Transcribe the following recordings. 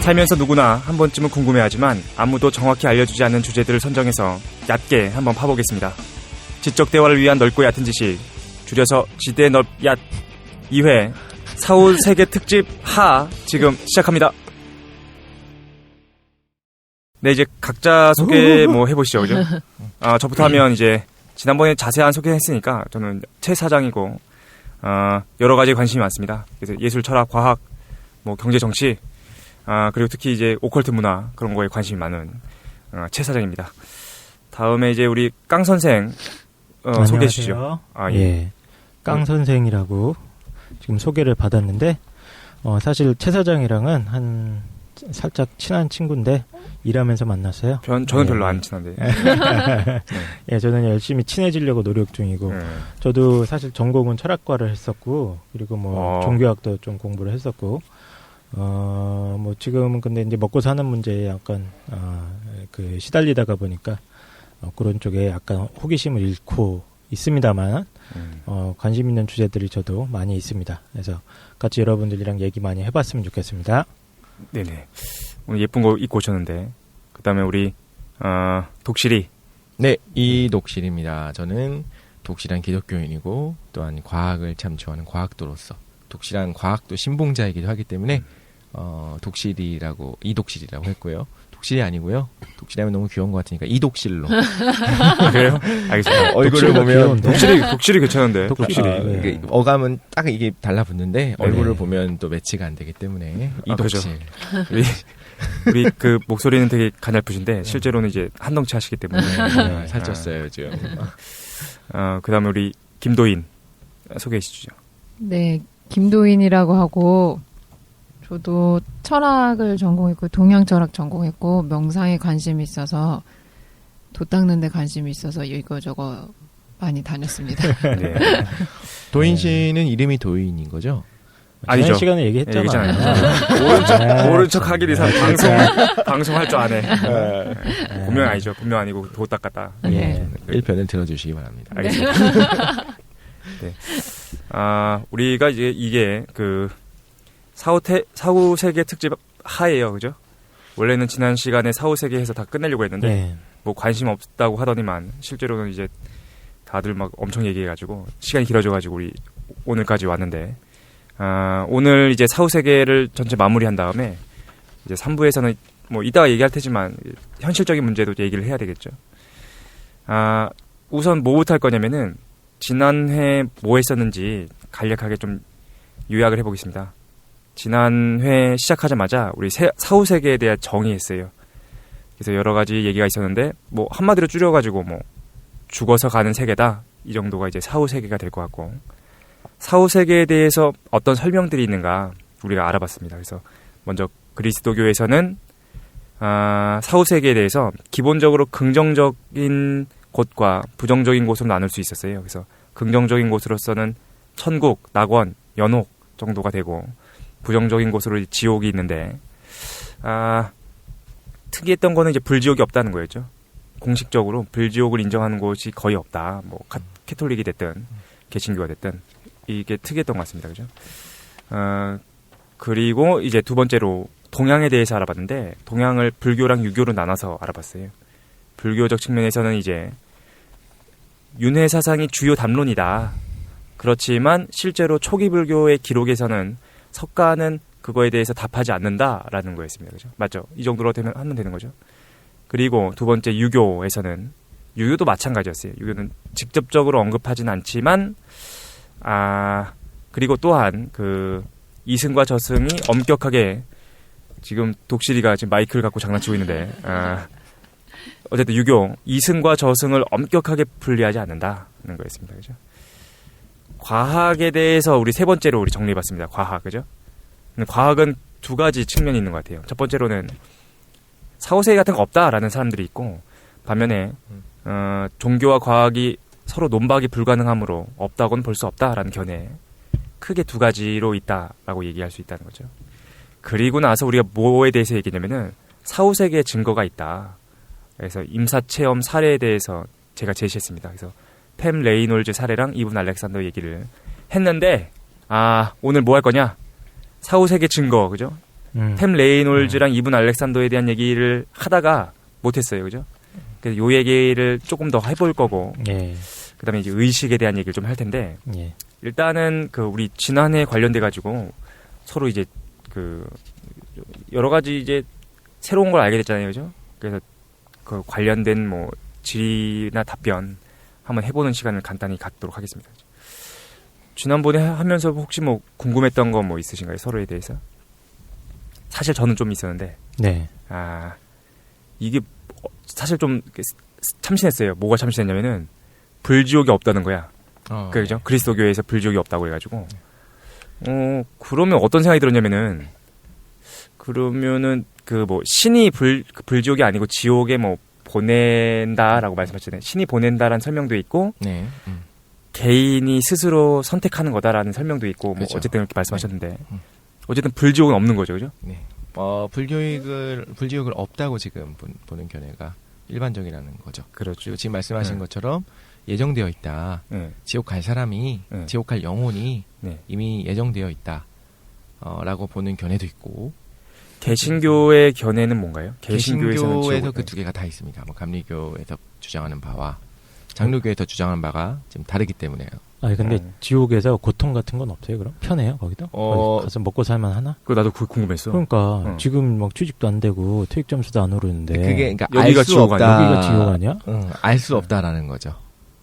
살면서 누구나 한 번쯤은 궁금해하지만 아무도 정확히 알려주지 않는 주제들을 선정해서 얕게 한번 파보겠습니다. 지적 대화를 위한 넓고 얕은 지식, 줄여서 지대 넓얕 2회 사후 세계 특집 하 지금 시작합니다. 네, 이제 각자 소개 뭐 해보시죠, 그죠? 저부터 하면 이제 지난번에 자세한 소개했으니까 저는 최 사장이고 여러 가지 관심이 많습니다. 그래서 예술, 철학, 과학, 뭐 경제, 정치, 그리고 특히 이제 오컬트 문화 그런 거에 관심이 많은 최 사장입니다. 다음에 이제 우리 깡 선생 소개해 주시죠. 예. 깡 선생이라고 지금 소개를 받았는데 사실 최 사장이랑은 한 살짝 친한 친구인데 일하면서 만났어요. 저는 별로 안 친한데. 예, 저는 열심히 친해지려고 노력 중이고 저도 사실 전공은 철학과를 했었고 그리고 뭐 종교학도 좀 공부를 했었고 뭐 지금은 근데 이제 먹고 사는 문제에 약간 그 시달리다가 보니까 그런 쪽에 약간 호기심을 잃고 있습니다만 관심 있는 주제들이 저도 많이 있습니다. 그래서 같이 여러분들이랑 얘기 많이 해봤으면 좋겠습니다. 네네. 오늘 예쁜 거 입고 오셨는데 그 다음에 우리 독실이. 네, 이독실입니다. 저는 독실한 기독교인이고 또한 과학을 참 좋아하는 과학도로서 독실한 과학도 신봉자이기도 하기 때문에 독실이라고 이독실이라고 했고요. 독실이 아니고요. 독실하면 너무 귀여운 것 같으니까 이독실로. 그래요? 알겠습니다. 얼굴을 보면 독실이 괜찮은데. 독실이 어감은 딱 이게 달라붙는데 얼굴을 보면 또 매치가 안 되기 때문에 이독실. 우리 그 목소리는 되게 가냘프신데 실제로는 이제 한덩치 하시기 때문에 살쪘어요 요즘. 그다음에 우리 김도인 소개해 주시죠. 네, 김도인이라고 하고 저도 철학을 전공했고 동양철학 전공했고 명상에 관심이 있어서 도 닦는 데 관심이 있어서 이거저거 많이 다녔습니다. 네. 도인 씨는 이름이 도인인 거죠? 아니죠. 지난 시간에 얘기했잖아요. 모른 척 하길 이상 방송할 줄 아네. 분명 아니죠. 분명 아니고 도 닦았다. 네. 1편을 들어주시기 바랍니다. 알겠습니다. 네. 우리가 이제 이게 그 사후 세계 특집 하예요, 그죠? 원래는 지난 시간에 사후 세계 해서 다 끝내려고 했는데 뭐 관심 없다고 하더니만 실제로는 이제 다들 막 엄청 얘기해가지고 시간이 길어져가지고 우리 오늘까지 왔는데 오늘 이제 사후 세계를 전체 마무리한 다음에 이제 3부에서는 뭐 이따가 얘기할 테지만 현실적인 문제도 얘기를 해야 되겠죠. 우선 뭐부터 할 거냐면은 지난해 뭐 했었는지 간략하게 좀 요약을 해보겠습니다. 지난 회 시작하자마자 우리 사후 세계에 대해 정의했어요. 그래서 여러 가지 얘기가 있었는데 뭐 한마디로 줄여가지고 뭐 죽어서 가는 세계다 이 정도가 이제 사후 세계가 될 것 같고 사후 세계에 대해서 어떤 설명들이 있는가 우리가 알아봤습니다. 그래서 먼저 그리스도교에서는 사후 세계에 대해서 기본적으로 긍정적인 곳과 부정적인 곳으로 나눌 수 있었어요. 그래서 긍정적인 곳으로서는 천국, 낙원, 연옥 정도가 되고 부정적인 곳으로 지옥이 있는데 특이했던 거는 이제 불지옥이 없다는 거였죠. 공식적으로 불지옥을 인정하는 곳이 거의 없다. 뭐 캐톨릭이 됐든 개신교가 됐든 이게 특이했던 것 같습니다. 그죠? 그리고 이제 두 번째로 동양에 대해서 알아봤는데 동양을 불교랑 유교로 나눠서 알아봤어요. 불교적 측면에서는 이제 윤회 사상이 주요 담론이다. 그렇지만 실제로 초기 불교의 기록에서는 석가는 그거에 대해서 답하지 않는다라는 거였습니다. 그죠? 맞죠? 이 정도로 하면 되는 거죠. 그리고 두 번째 유교에서는 유교도 마찬가지였어요. 유교는 직접적으로 언급하진 않지만 그리고 또한 그 이승과 저승이 엄격하게 지금 독실이가 지금 마이크를 갖고 장난치고 있는데 어쨌든 유교 이승과 저승을 엄격하게 분리하지 않는다는 거였습니다. 그죠? 과학에 대해서 우리 세 번째로 우리 정리해봤습니다. 과학, 그죠? 과학은 두 가지 측면이 있는 것 같아요. 첫 번째로는 사후세계 같은 거 없다라는 사람들이 있고 반면에 종교와 과학이 서로 논박이 불가능하므로 없다고는 볼 수 없다라는 견해 크게 두 가지로 있다라고 얘기할 수 있다는 거죠. 그리고 나서 우리가 뭐에 대해서 얘기하냐면은 사후세계에 증거가 있다. 그래서 임사체험 사례에 대해서 제가 제시했습니다. 그래서 팸 레이놀즈 사례랑 이븐 알렉산더 얘기를 했는데 오늘 뭐 할 거냐? 사후세계 증거, 그죠? 템 레이놀즈랑 이분 알렉산더에 대한 얘기를 하다가 못했어요, 그죠? 그래서 요 얘기를 조금 더 해볼 거고, 예. 그다음에 이제 의식에 대한 얘기를 좀 할 텐데, 예. 일단은 그 우리 지난해 관련돼 가지고 서로 이제 그 여러 가지 이제 새로운 걸 알게 됐잖아요, 그죠? 그래서 그 관련된 뭐 질의나 답변 한번 해보는 시간을 간단히 갖도록 하겠습니다. 지난번에 하면서 혹시 뭐 궁금했던 거 뭐 있으신가요? 서로에 대해서? 사실 저는 좀 있었는데, 네. 이게 사실 좀 참신했어요. 뭐가 참신했냐면은 불지옥이 없다는 거야. 그죠? 그리스도교에서 불지옥이 없다고 해가지고, 그러면 어떤 생각이 들었냐면은, 그러면은 그 뭐 신이 불지옥이 아니고 지옥에 뭐 보낸다라고 말씀하셨잖아요. 신이 보낸다라는 설명도 있고, 네. 개인이 스스로 선택하는 거다라는 설명도 있고, 뭐 그렇죠. 어쨌든 이렇게 말씀하셨는데, 어쨌든 불지옥은 없는 거죠, 그죠? 네. 불지옥을 없다고 지금 보는 견해가 일반적이라는 거죠. 그렇죠. 그리고 지금 말씀하신 네. 것처럼 예정되어 있다. 네. 지옥 갈 사람이, 네. 지옥 갈 영혼이 네. 이미 예정되어 있다. 라고 보는 견해도 있고. 개신교의 견해는 뭔가요? 개신교에서 지옥을- 그 두 개가 다 있습니다. 뭐 감리교에서 주장하는 바와 장로교에서 주장하는 바가 좀 다르기 때문에요. 아니 근데 지옥에서 고통 같은 건 없어요? 그럼 편해요 거기도? 거기 가서 먹고 살만 하나? 그거 나도 궁금했어. 그러니까 지금 막 취직도 안 되고 퇴직 점수도 안 오르는데 그게 그러니까 여기가 알 수 지옥 없다. 아니야? 여기가 지옥 아니야? 알 수 없다라는 거죠.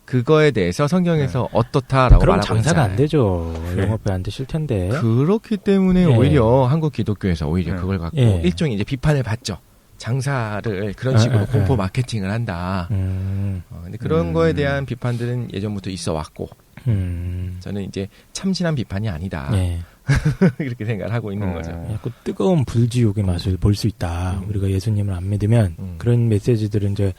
그거에 대해서 성경에서 어떻다라고 그럼 말하고 장사가 안 있잖아요. 되죠. 네. 영업이 안 되실 텐데. 그렇기 때문에 예. 오히려 한국 기독교에서 오히려 그걸 갖고 예. 일종의 이제 비판을 받죠. 장사를 그런 식으로 공포 마케팅을 한다. 근데 그런 거에 대한 비판들은 예전부터 있어 왔고, 저는 이제 참신한 비판이 아니다. 예. 이렇게 생각을 하고 있는 거죠. 약간 뜨거운 불지옥의 맛을 볼 수 있다. 우리가 예수님을 안 믿으면 그런 메시지들은 이제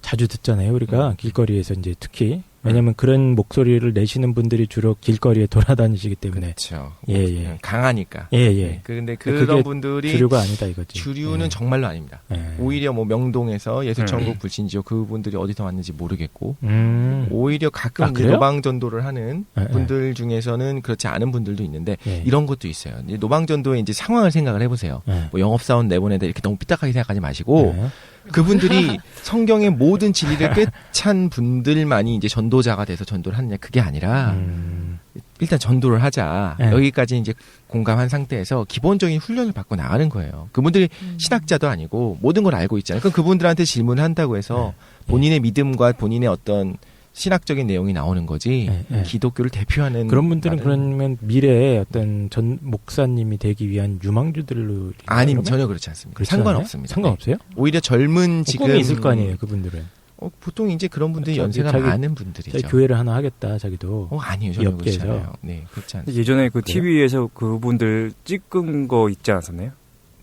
자주 듣잖아요. 우리가 길거리에서 이제 특히 왜냐하면 그런 목소리를 내시는 분들이 주로 길거리에 돌아다니시기 때문에 그렇죠. 예. 강하니까. 예. 근데 그게 그런 분들이 주류가 아니다 이거지. 주류는 예. 정말로 아닙니다. 예. 오히려 뭐 명동에서 예수천국 불신지옥 그분들이 어디서 왔는지 모르겠고 오히려 가끔 이제 그래요? 노방 전도를 하는 예. 분들 중에서는 그렇지 않은 분들도 있는데 예. 이런 것도 있어요. 이제 노방 전도의 이제 상황을 생각을 해보세요. 예. 뭐 영업사원 내보내다 이렇게 너무 삐딱하게 생각하지 마시고 예. 그분들이 성경의 모든 진리를 꿰찬 분들만이 이제 전도자가 돼서 전도를 하느냐 그게 아니라 일단 전도를 하자. 네. 여기까지 이제 공감한 상태에서 기본적인 훈련을 받고 나가는 거예요. 그분들이 신학자도 아니고 모든 걸 알고 있잖아요. 그럼 그분들한테 질문을 한다고 해서 본인의 믿음과 본인의 어떤 신학적인 내용이 나오는 거지 네. 기독교를 대표하는 그런 분들은 말은 그러면 미래에 어떤 전 목사님이 되기 위한 유망주들로 아니 전혀 그렇지 않습니다. 그렇지 상관없습니다. 않아요? 상관없어요? 네. 오히려 젊은 지금 꿈이 있을 거 아니에요, 그분들은. 보통 이제 그런 분들이 자기- 연세가 자기- 많은 분들이죠. 자기 교회를 하나 하겠다, 자기도. 아니요, 이 전혀 그렇지 업계에서. 않아요. 네, 그렇지 않습니다. 예전에 그 TV에서 그분들 찍은 거 있지 않았었나요?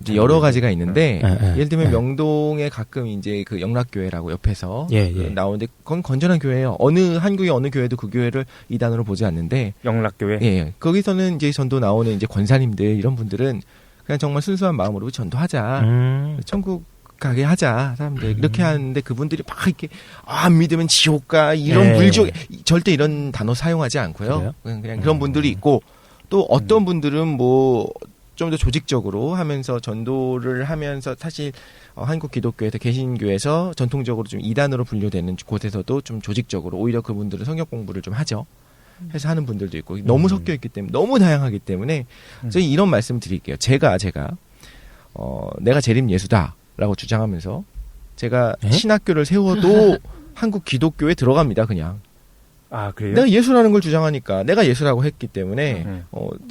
이제 여러 가지가 있는데 예. 예를 들면 예. 명동에 가끔 이제 그 영락교회라고 옆에서 예. 나오는데 그건 건전한 교회예요. 어느 한국의 어느 교회도 그 교회를 이단으로 보지 않는데 영락교회. 예, 거기서는 이제 전도 나오는 이제 권사님들 이런 분들은 그냥 정말 순수한 마음으로 전도하자. 천국 가게 하자 사람들 이렇게 하는데 그분들이 막 이렇게 안 믿으면 지옥 가 이런 네. 불지옥 절대 이런 단어 사용하지 않고요. 그래요? 그냥 그런 분들이 있고 또 어떤 분들은 뭐 좀 더 조직적으로 하면서 전도를 하면서 사실 한국 기독교에서 개신교에서 전통적으로 좀 이단으로 분류되는 곳에서도 좀 조직적으로 오히려 그분들은 성경 공부를 좀 하죠. 해서 하는 분들도 있고 너무 섞여 있기 때문에 너무 다양하기 때문에 저희 이런 말씀 드릴게요. 제가 내가 재림 예수다라고 주장하면서 제가 신학교를 세워도 한국 기독교에 들어갑니다. 그냥. 아, 그래요? 내가 예수라는 걸 주장하니까 내가 예수라고 했기 때문에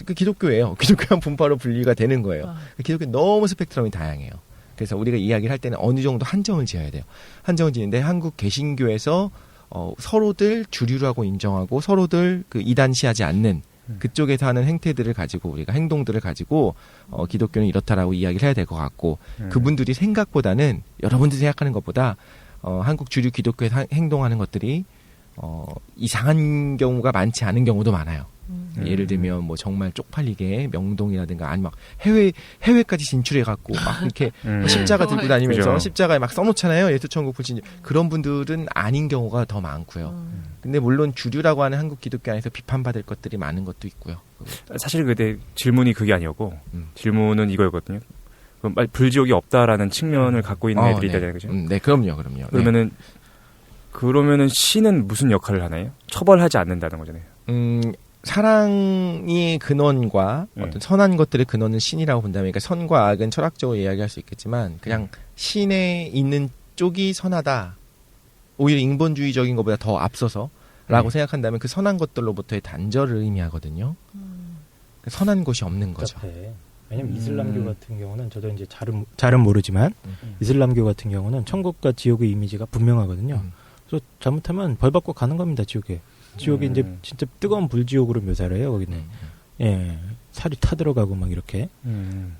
그 기독교예요. 기독교한 분파로 분리가 되는 거예요. 기독교 너무 스펙트럼이 다양해요. 그래서 우리가 이야기를 할 때는 어느 정도 한정을 지어야 돼요. 한정을 지는데 한국 개신교에서 서로들 주류라고 인정하고 서로들 그 이단시하지 않는 그쪽에서 하는 행태들을 가지고 우리가 행동들을 가지고 기독교는 이렇다라고 이야기를 해야 될 것 같고 그분들이 생각보다는 여러분들이 생각하는 것보다 한국 주류 기독교에서 행동하는 것들이 이상한 경우가 많지 않은 경우도 많아요. 예를 들면 뭐 정말 쪽팔리게 명동이라든가 아니 막 해외까지 진출해 갖고 막 이렇게 십자가 들고 다니면서 그죠. 십자가에 막 써놓잖아요. 예수천국 불신 그런 분들은 아닌 경우가 더 많고요. 근데 물론 주류라고 하는 한국 기독교 안에서 비판받을 것들이 많은 것도 있고요. 사실 그때 질문이 그게 아니었고 질문은 이거였거든요. 불지옥이 없다라는 측면을 갖고 있는 애들이 네. 있다잖아요, 그죠? 네, 그럼요. 그러면은 신은 무슨 역할을 하나요? 처벌하지 않는다는 거잖아요. 사랑의 근원과 네. 어떤 선한 것들의 근원은 신이라고 본다면, 그러니까 선과 악은 철학적으로 이야기할 수 있겠지만, 그냥 신에 있는 쪽이 선하다. 오히려 인본주의적인 것보다 더 앞서서라고 생각한다면 그 선한 것들로부터의 단절을 의미하거든요. 선한 곳이 없는 거죠. 왜냐면 이슬람교 같은 경우는 저도 이제 잘은 모르지만 이슬람교 같은 경우는 천국과 지옥의 이미지가 분명하거든요. 그래서 잘못하면 벌 받고 가는 겁니다, 지옥에. 지옥이 이제 진짜 뜨거운 불지옥으로 묘사를 해요, 거기는. 예. 살이 타들어가고 막 이렇게.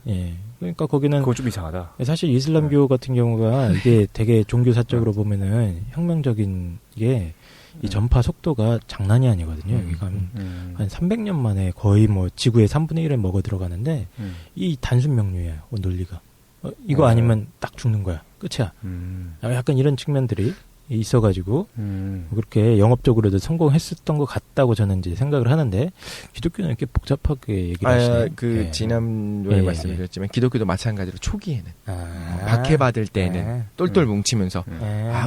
예. 그러니까 거기는. 그거 좀 이상하다. 사실 이슬람교 같은 경우가 이게 되게 종교사적으로 보면은 혁명적인 게 이 전파 속도가 장난이 아니거든요. 여기가 한 300년 만에 거의 뭐 지구의 3분의 1을 먹어 들어가는데 이 단순 명료해요, 논리가. 이거 아니면 딱 죽는 거야. 끝이야. 약간 이런 측면들이 있어가지고 그렇게 영업적으로도 성공했었던 것 같다고 저는 이제 생각을 하는데 기독교는 이렇게 복잡하게 얘기를 하시네요. 지난번에 말씀드렸지만 기독교도 마찬가지로 초기에는 박해받을 때는 똘똘 뭉치면서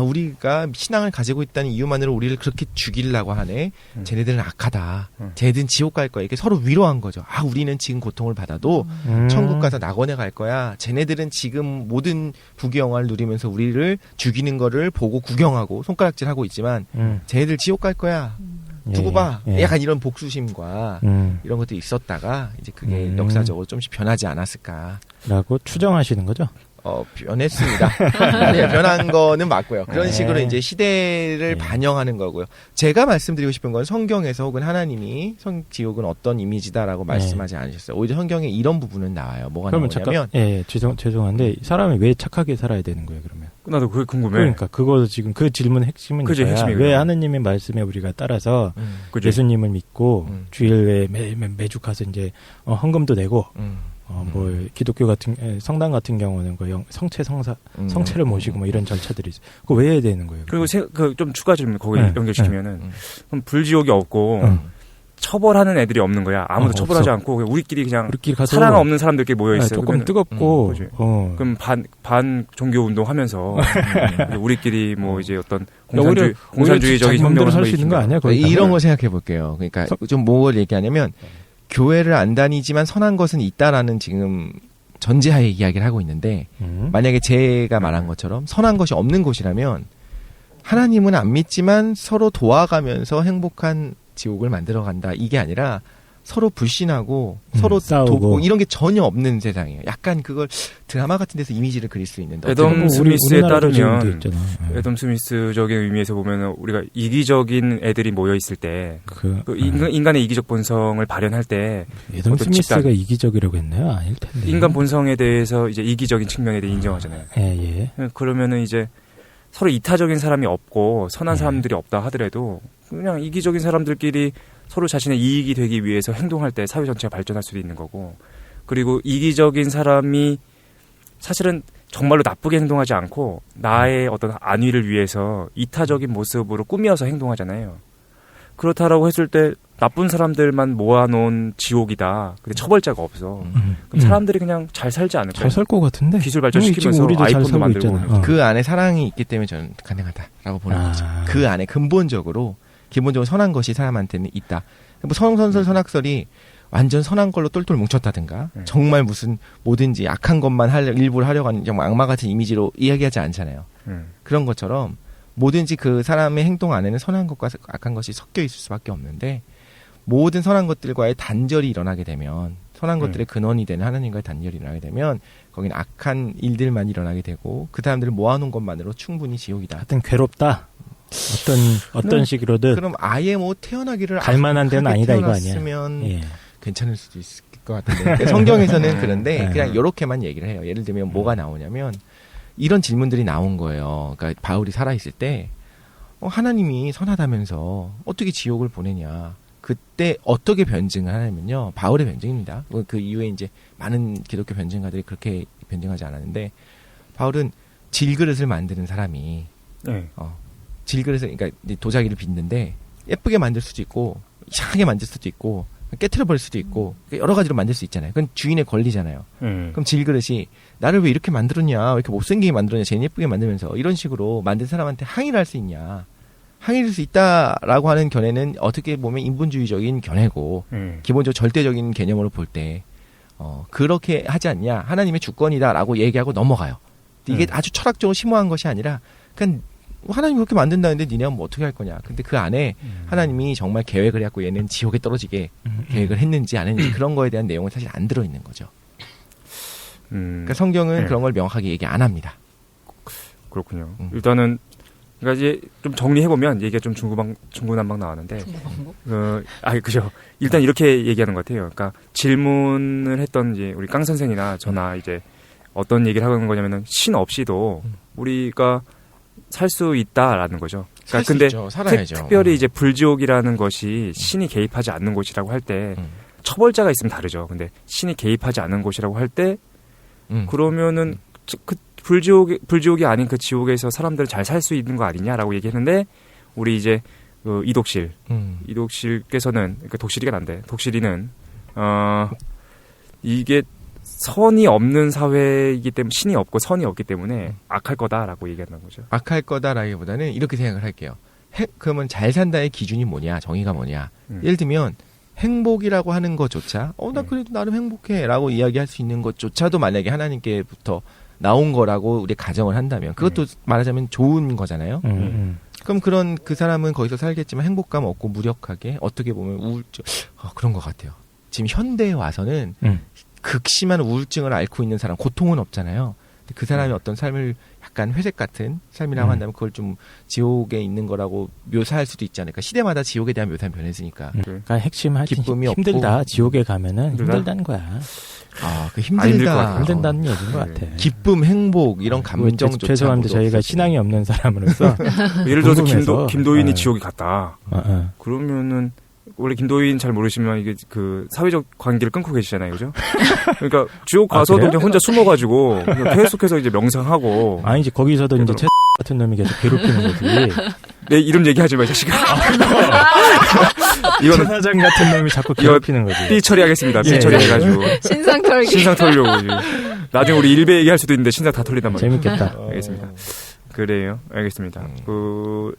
우리가 신앙을 가지고 있다는 이유만으로 우리를 그렇게 죽이려고 하네. 쟤네들은 악하다. 쟤네들은 지옥 갈 거야. 이렇게 서로 위로한 거죠. 우리는 지금 고통을 받아도 천국 가서 낙원에 갈 거야. 쟤네들은 지금 모든 부귀영화를 누리면서 우리를 죽이는 거를 보고 구경하고 손가락질하고 있지만 쟤네들 지옥 갈 거야. 두고 봐. 약간 이런 복수심과 이런 것도 있었다가 이제 그게 역사적으로 좀씩 변하지 않았을까라고 추정하시는 거죠? 변했습니다. 네, 변한 거는 맞고요. 그런 식으로 이제 시대를 반영하는 거고요. 제가 말씀드리고 싶은 건 성경에서 혹은 하나님이 지옥은 어떤 이미지다라고 말씀하지 않으셨어요. 오히려 성경에 이런 부분은 나와요. 뭐가 나오냐면 죄송한데 사람이 왜 착하게 살아야 되는 거예요, 그러면? 나도 그게 궁금해. 그러니까 그거 지금 그 질문의 핵심은 왜 하느님의 말씀에 우리가 따라서 예수님을 믿고 주일에 매주 가서 이제 헌금도 내고 뭐 기독교 같은 성당 같은 경우는 성체를 모시고 뭐 이런 절차들이 있어요. 그거 왜 해야 되는 거예요? 그리고 좀 추가 질문 거기 연결시키면은 그럼 불지옥이 없고 처벌하는 애들이 없는 거야. 아무도 처벌하지 않고 우리끼리 가서 사랑 없는 사람들끼리 모여 있어요. 조금 뜨겁고 그럼 반 종교 운동하면서 우리끼리 뭐 이제 어떤 공산주의적인 혁명을 할 수 있는 거 아니야? 이런 거 생각해 볼게요. 그러니까 좀 뭘 얘기하냐면 교회를 안 다니지만 선한 것은 있다라는 지금 전제하에 이야기를 하고 있는데 만약에 제가 말한 것처럼 선한 것이 없는 곳이라면 하나님은 안 믿지만 서로 도와가면서 행복한 지옥을 만들어간다. 이게 아니라 서로 불신하고 서로 돕고 이런 게 전혀 없는 세상이에요. 약간 그걸 드라마 같은 데서 이미지를 그릴 수 있는데 애덤 스미스에 따르면 애덤 스미스적인 의미에서 보면 우리가 이기적인 애들이 모여 있을 때 인간의 이기적 본성을 발현할 때 애덤 스미스가 이기적이라고 했나요? 아닐 텐데. 인간 본성에 대해서 이제 이기적인 측면에 대해 인정하잖아요. 그러면은 이제 서로 이타적인 사람이 없고 선한 사람들이 없다 하더라도 그냥 이기적인 사람들끼리 서로 자신의 이익이 되기 위해서 행동할 때 사회 전체가 발전할 수도 있는 거고, 그리고 이기적인 사람이 사실은 정말로 나쁘게 행동하지 않고 나의 어떤 안위를 위해서 이타적인 모습으로 꾸며서 행동하잖아요. 그렇다라고 했을 때 나쁜 사람들만 모아놓은 지옥이다. 근데 처벌자가 없어. 그럼 사람들이 그냥 잘 살지 않을까? 잘 살 것 같은데. 기술 발전시키면서 아이폰도 만들고. 그 안에 사랑이 있기 때문에 저는 가능하다라고 보는 거죠. 그 안에 근본적으로 선한 것이 사람한테는 있다. 뭐 성선설 선악설이 완전 선한 걸로 똘똘 뭉쳤다든가 정말 무슨 뭐든지 악한 것만 일부러 하려고 하는 정말 악마 같은 이미지로 이야기하지 않잖아요. 그런 것처럼 뭐든지 그 사람의 행동 안에는 선한 것과 악한 것이 섞여 있을 수밖에 없는데 모든 선한 것들과의 단절이 일어나게 되면 선한 것들의 근원이 되는 하나님과의 단절이 일어나게 되면 거기는 악한 일들만 일어나게 되고 그 사람들을 모아놓은 것만으로 충분히 지옥이다. 하여튼 괴롭다. 어떤 식으로든 그럼 아예 뭐 태어나기를 갈만한 데는 아니다 이거 아니야. 괜찮을 수도 있을 것 같은데 성경에서는 그런데 그냥 이렇게만 얘기를 해요. 예를 들면 뭐가 나오냐면 이런 질문들이 나온 거예요. 그러니까 바울이 살아있을 때 하나님이 선하다면서 어떻게 지옥을 보내냐. 그때 어떻게 변증을 하냐면요. 바울의 변증입니다. 그 이후에 이제 많은 기독교 변증가들이 그렇게 변증하지 않았는데 바울은 질그릇을 만드는 사람이 질그릇을 그러니까 도자기를 빚는데 예쁘게 만들 수도 있고 이상하게 만들 수도 있고 깨트려 버릴 수도 있고 여러 가지로 만들 수 있잖아요. 그건 주인의 권리잖아요. 그럼 질그릇이 나를 왜 이렇게 만들었냐, 왜 이렇게 못생기게 만들었냐, 쟤는 예쁘게 만들면서 이런 식으로 만든 사람한테 항의를 할 수 있냐. 항의할 수 있다라고 하는 견해는 어떻게 보면 인본주의적인 견해고 기본적으로 절대적인 개념으로 볼 때 그렇게 하지 않냐, 하나님의 주권이다라고 얘기하고 넘어가요. 이게 아주 철학적으로 심오한 것이 아니라 그냥 하나님이 그렇게 만든다는데 니네가 뭐 어떻게 할 거냐. 근데 그 안에 하나님이 정말 계획을 해갖고 얘는 지옥에 떨어지게 계획을 했는지 안 했는지 그런 거에 대한 내용은 사실 안 들어있는 거죠. 그러니까 성경은 그런 걸 명확하게 얘기 안 합니다. 그렇군요. 일단은 그러니까 이제 좀 정리해보면 얘기가 좀 중구난방 나왔는데 그죠. 일단 이렇게 얘기하는 것 같아요. 그러니까 질문을 했던 이제 우리 깡 선생이나 저나 이제 어떤 얘기를 하는 거냐면은 신 없이도 우리가 살 수 있다라는 거죠. 그러니까 근데 살아야죠. 특별히 이제 불지옥이라는 것이 신이 개입하지 않는 곳이라고 할 때 처벌자가 있으면 다르죠. 근데 신이 개입하지 않는 곳이라고 할 때 그러면은 그 불지옥이 아닌 그 지옥에서 사람들은 잘 살 수 있는 거 아니냐라고 얘기했는데 우리 이제 이독실께서는 그러니까 독실이가 난데 독실이는 이게 선이 없는 사회이기 때문에 신이 없고 선이 없기 때문에 악할 거다라고 얘기한다는 거죠. 악할 거다라기보다는 이렇게 생각을 할게요. 그러면 잘 산다의 기준이 뭐냐, 정의가 뭐냐. 예를 들면 행복이라고 하는 것조차 나 그래도 나름 행복해라고 이야기할 수 있는 것조차도 만약에 하나님께부터 나온 거라고 우리 가정을 한다면 그것도 말하자면 좋은 거잖아요. 그럼 그 사람은 거기서 살겠지만 행복감 없고 무력하게 어떻게 보면 우울증 그런 것 같아요. 지금 현대에 와서는 극심한 우울증을 앓고 있는 사람, 고통은 없잖아요. 근데 그 사람이 어떤 삶을 약간 회색 같은 삶이라고 한다면 그걸 좀 지옥에 있는 거라고 묘사할 수도 있지 않을까. 시대마다 지옥에 대한 묘사는 변했으니까. 그러니까 핵심 하지 기쁨이 힘들다. 없고. 지옥에 가면은 힘들다는 거야. 그 힘들다. 힘든다는 얘기인 것 같아. 기쁨, 행복 이런 감정조차. 죄송합니다. 저희가 신앙이 없는 사람으로서 예를 들어서 김도인이 지옥에 갔다. 그러면은 원래 김도인 잘 모르시면 이게 그 사회적 관계를 끊고 계시잖아요, 그죠? 그러니까 지옥 가서도 그냥 혼자 숨어가지고 그냥 계속해서 이제 명상하고. 아니지 거기서도 이제 같은 놈이 계속 괴롭히는 거지. 내 이름 얘기하지 마, 자식아. 이거는 사장 같은 놈이 자꾸 괴롭히는 거지. 삐 처리하겠습니다. 삐 처리해가지고. 신상 털려고. 나중에 우리 일배 얘기할 수도 있는데 신상 다 털린단 말이에요. 재밌겠다. 알겠습니다. 그래요. 알겠습니다.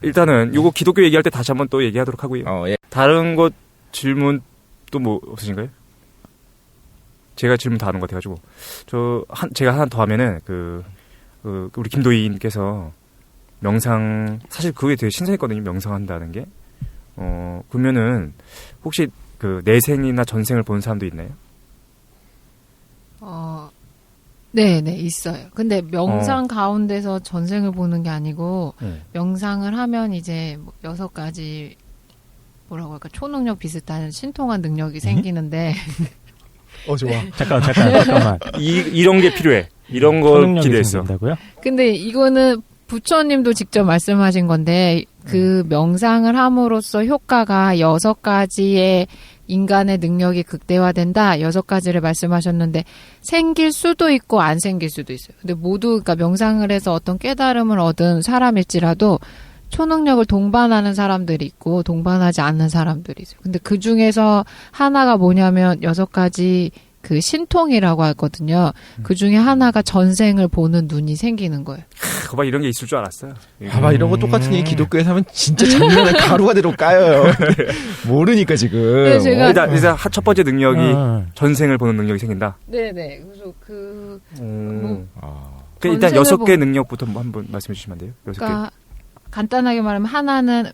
일단은 요거 기독교 얘기할 때 다시 한번 또 얘기하도록 하고요. 예. 다른 것 질문 또 뭐 없으신가요? 제가 질문 다 하는 것 같아가지고 제가 하나 더 하면은 우리 김도희님께서 명상 사실 그게 되게 신선했거든요. 명상한다는 게. 그러면은 혹시 그 내생이나 전생을 본 사람도 있나요? 네, 있어요. 근데 명상 가운데서 전생을 보는 게 아니고 명상을 하면 이제 6가지 뭐라고 할까 초능력 비슷한 신통한 능력이 생기는데. 좋아. 잠깐만. 이런 게 필요해. 이런 걸 기대했어. 생긴다고요? 근데 이거는 부처님도 직접 말씀하신 건데 그 명상을 함으로써 효과가 6가지의 인간의 능력이 극대화된다. 6가지를 말씀하셨는데 생길 수도 있고 안 생길 수도 있어요. 근데 모두 그러니까 명상을 해서 어떤 깨달음을 얻은 사람일지라도 초능력을 동반하는 사람들이 있고 동반하지 않는 사람들이 있어요. 근데 그 중에서 하나가 뭐냐면 6가지 그 신통이라고 하거든요. 그 중에 하나가 전생을 보는 눈이 생기는 거예요. 봐봐 이런 게 있을 줄 알았어요. 봐봐 이런 거 똑같은 얘기 기독교에서 하면 진짜 장면에 가루가 되로 까요. 모르니까 지금. 네, 제가 일단 첫 번째 능력이 전생을 보는 능력이 생긴다. 네네. 그래서 일단 6개 능력부터 한번 말씀해 주시면 안 돼요? 6개. 그러니까 간단하게 말하면 하나는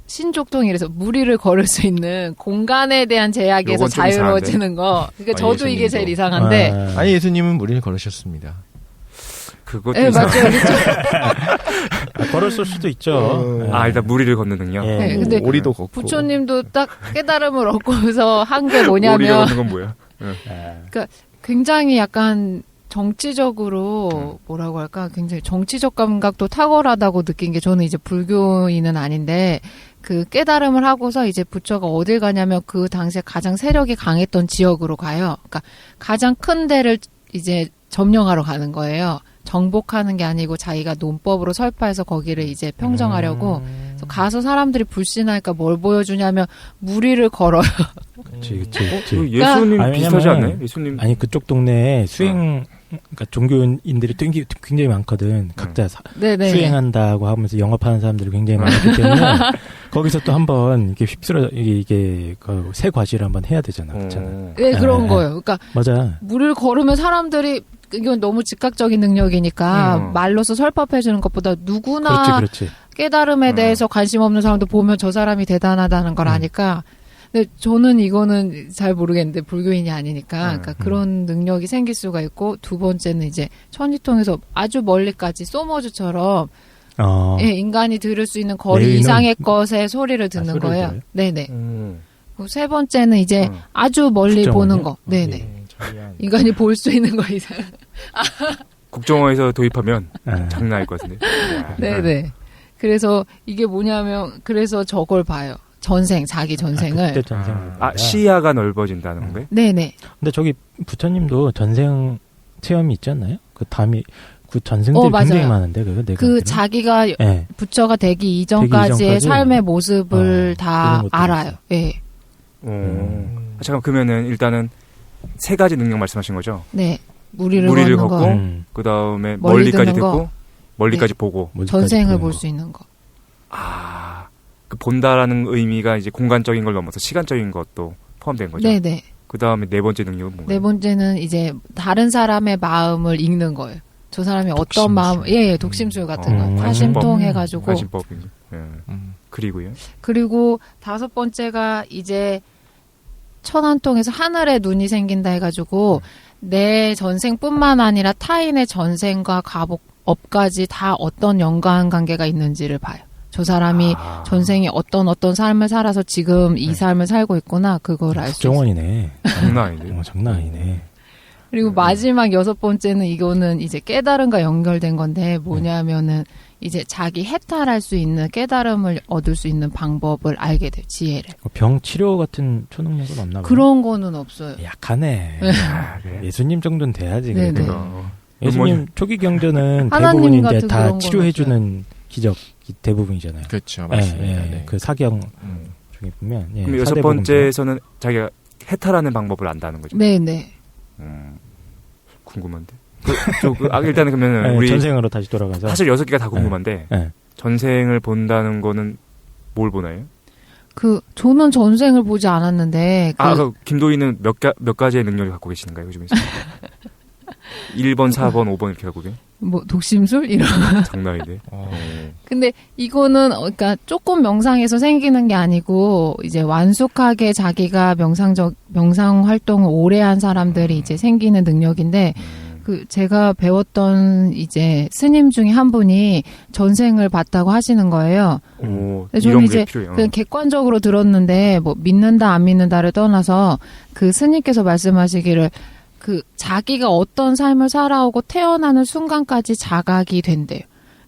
신족통이라서 무리를 걸을 수 있는 공간에 대한 제약에서 자유로워지는 거. 그러니까 저도 예수님도. 이게 제일 이상한데. 아니 예수님은 무리를 걸으셨습니다. 그것도 네, 맞죠. 걸었을 수도 있죠. 일단 무리를 걷는 능력. 네, 근데 오리도 걷고. 부처님도 딱 깨달음을 얻고서 한 게 오리를 뭐냐면. 걷는 건 뭐야? 그러니까 굉장히 약간 정치적으로 뭐라고 할까 굉장히 정치적 감각도 탁월하다고 느낀 게 저는 이제 불교인은 아닌데 그 깨달음을 하고서 이제 부처가 어딜 가냐면 그 당시에 가장 세력이 강했던 지역으로 가요. 그러니까 가장 큰 데를 이제 점령하러 가는 거예요. 정복하는 게 아니고 자기가 논법으로 설파해서 거기를 이제 평정하려고 그래서 가서 사람들이 불신하니까 뭘 보여주냐면 무리를 걸어요. 그치. 예수님 아니, 비슷하지 왜냐면- 않나요? 예수님. 아니 그쪽 동네에 그러니까 종교인들이 굉장히 많거든. 각자 네네. 수행한다고 하면서 영업하는 사람들이 굉장히 많기 때문에 거기서 또 한번 이게 휩쓸어 이게 그 새 과시를 한번 해야 되잖아. 그렇잖아. 네, 그런 네. 거예요. 그러니까 맞아. 물을 걸으면 사람들이 이건 너무 즉각적인 능력이니까 말로서 설법해 주는 것보다 누구나 그렇지. 깨달음에 대해서 관심 없는 사람도 보면 저 사람이 대단하다는 걸 아니까. 근데 저는 이거는 잘 모르겠는데 불교인이 아니니까 그러니까 그런 능력이 생길 수가 있고 두 번째는 이제 천지통에서 아주 멀리까지 소머즈처럼 예, 인간이 들을 수 있는 거리 내리는- 이상의 것의 소리를 듣는 소리를 거예요. 들어요? 네네. 그리고 세 번째는 이제 아주 멀리 국정원이요? 보는 거. 네네. 인간이 볼 수 있는 거 이상. 국정원에서 도입하면 아. 장난 아닐 것 같은데. 네네. 그래서 이게 뭐냐면 그래서 저걸 봐요. 자기 전생을. 그때 전생을. 시야가 넓어진다는 건가요? 네네. 근데 저기 부처님도 전생 체험이 있지 않나요? 그 담이 그 전생들이 맞아요. 굉장히 많은데 내가 그 알기로는? 자기가 예. 부처가 되기 이전까지의 이전까지? 삶의 모습을 다 그런 것도 알아요. 예. 잠깐 그러면은 일단은 세 가지 능력 말씀하신 거죠? 네. 무리를 무리를 걷는 걷고, 거, 그 다음에 멀리 멀리까지 듣는 거. 듣고, 멀리까지 보고. 전생을 볼 수 있는 거. 그 본다라는 의미가 이제 공간적인 걸 넘어서 시간적인 것도 포함된 거죠. 네네. 그 다음에 네 번째 능력은 뭔가요? 네 번째는 이제 다른 사람의 마음을 읽는 거예요. 저 사람이 어떤 마음, 독심술 같은 거. 사심통 해가지고. 관심법. 그리고요. 그리고 다섯 번째가 이제 천안통에서 하늘에 눈이 생긴다 해가지고 내 전생뿐만 아니라 타인의 전생과 업까지 다 어떤 연관관계가 있는지를 봐요. 저 사람이 전생에 어떤 삶을 살아서 지금 이 삶을 살고 있구나 그걸 알 수 있어요. 국정원이네. 장난 아닌데. 장난 아니네. 그리고 마지막 여섯 번째는 이거는 이제 깨달음과 연결된 건데 뭐냐면은 이제 자기 해탈할 수 있는 깨달음을 얻을 수 있는 방법을 알게 돼요. 지혜를. 병 치료 같은 초능력은 없나 봐요. 그런 거는 없어요. 약하네. 그래? 예수님 정도는 돼야지. 네네. 그래도. 예수님 초기 경전은 하나님 대부분 이제 같은 다 그런 치료해주는 기적이 대부분이잖아요. 그렇죠. 맞습니다. 네. 그 사경 중에 보면. 그럼 여섯 번째에서는 자기가 해탈하는 방법을 안다는 거죠. 네네. 궁금한데. 일단은 그러면 우리 전생으로 다시 돌아가서 사실 6개가 다 궁금한데 네. 전생을 본다는 거는 뭘 보나요? 저는 전생을 보지 않았는데. 김도희는 몇 가지의 능력을 갖고 계시는가요, 요즘에? 1번, 4번, 5번 이렇게 갖고 계세요? 독심술? 이런. 장난인데. 근데 이거는, 그러니까 조금 명상에서 생기는 게 아니고, 이제 완숙하게 자기가 명상 활동을 오래 한 사람들이 이제 생기는 능력인데, 제가 배웠던 이제 스님 중에 한 분이 전생을 봤다고 하시는 거예요. 저는 이제 그냥 객관적으로 들었는데 뭐 믿는다 안 믿는다를 떠나서 그 스님께서 말씀하시기를 자기가 어떤 삶을 살아오고 태어나는 순간까지 자각이 된대요.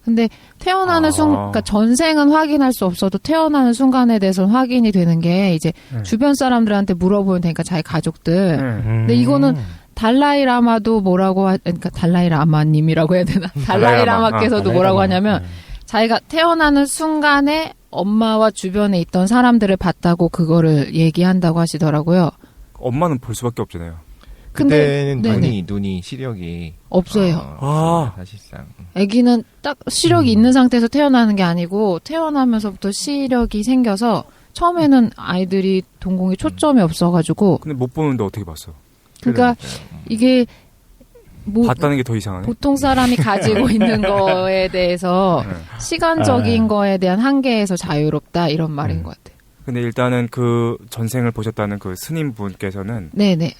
근데 태어나는 그러니까 전생은 확인할 수 없어도 태어나는 순간에 대해서는 확인이 되는 게 이제 주변 사람들한테 물어보면 되니까 자기 가족들. 근데 이거는 달라이 라마도 그러니까 달라이 라마님이라고 해야 되나? 달라이 라마께서도 뭐라고 하냐면 자기가 태어나는 순간에 엄마와 주변에 있던 사람들을 봤다고 그거를 얘기한다고 하시더라고요. 엄마는 볼 수밖에 없잖아요. 그때는 눈이 시력이 없어요. 사실상. 아기는 딱 시력이 있는 상태에서 태어나는 게 아니고 태어나면서부터 시력이 생겨서 처음에는 아이들이 동공에 초점이 없어가지고. 근데 못 보는데 어떻게 봤어? 그러니까 이게 봤다는 게 더 이상하네. 보통 사람이 가지고 있는 거에 대해서 시간적인 거에 대한 한계에서 자유롭다 이런 말인 것 같아요. 근데 일단은 그 전생을 보셨다는 그 스님분께서는 네네.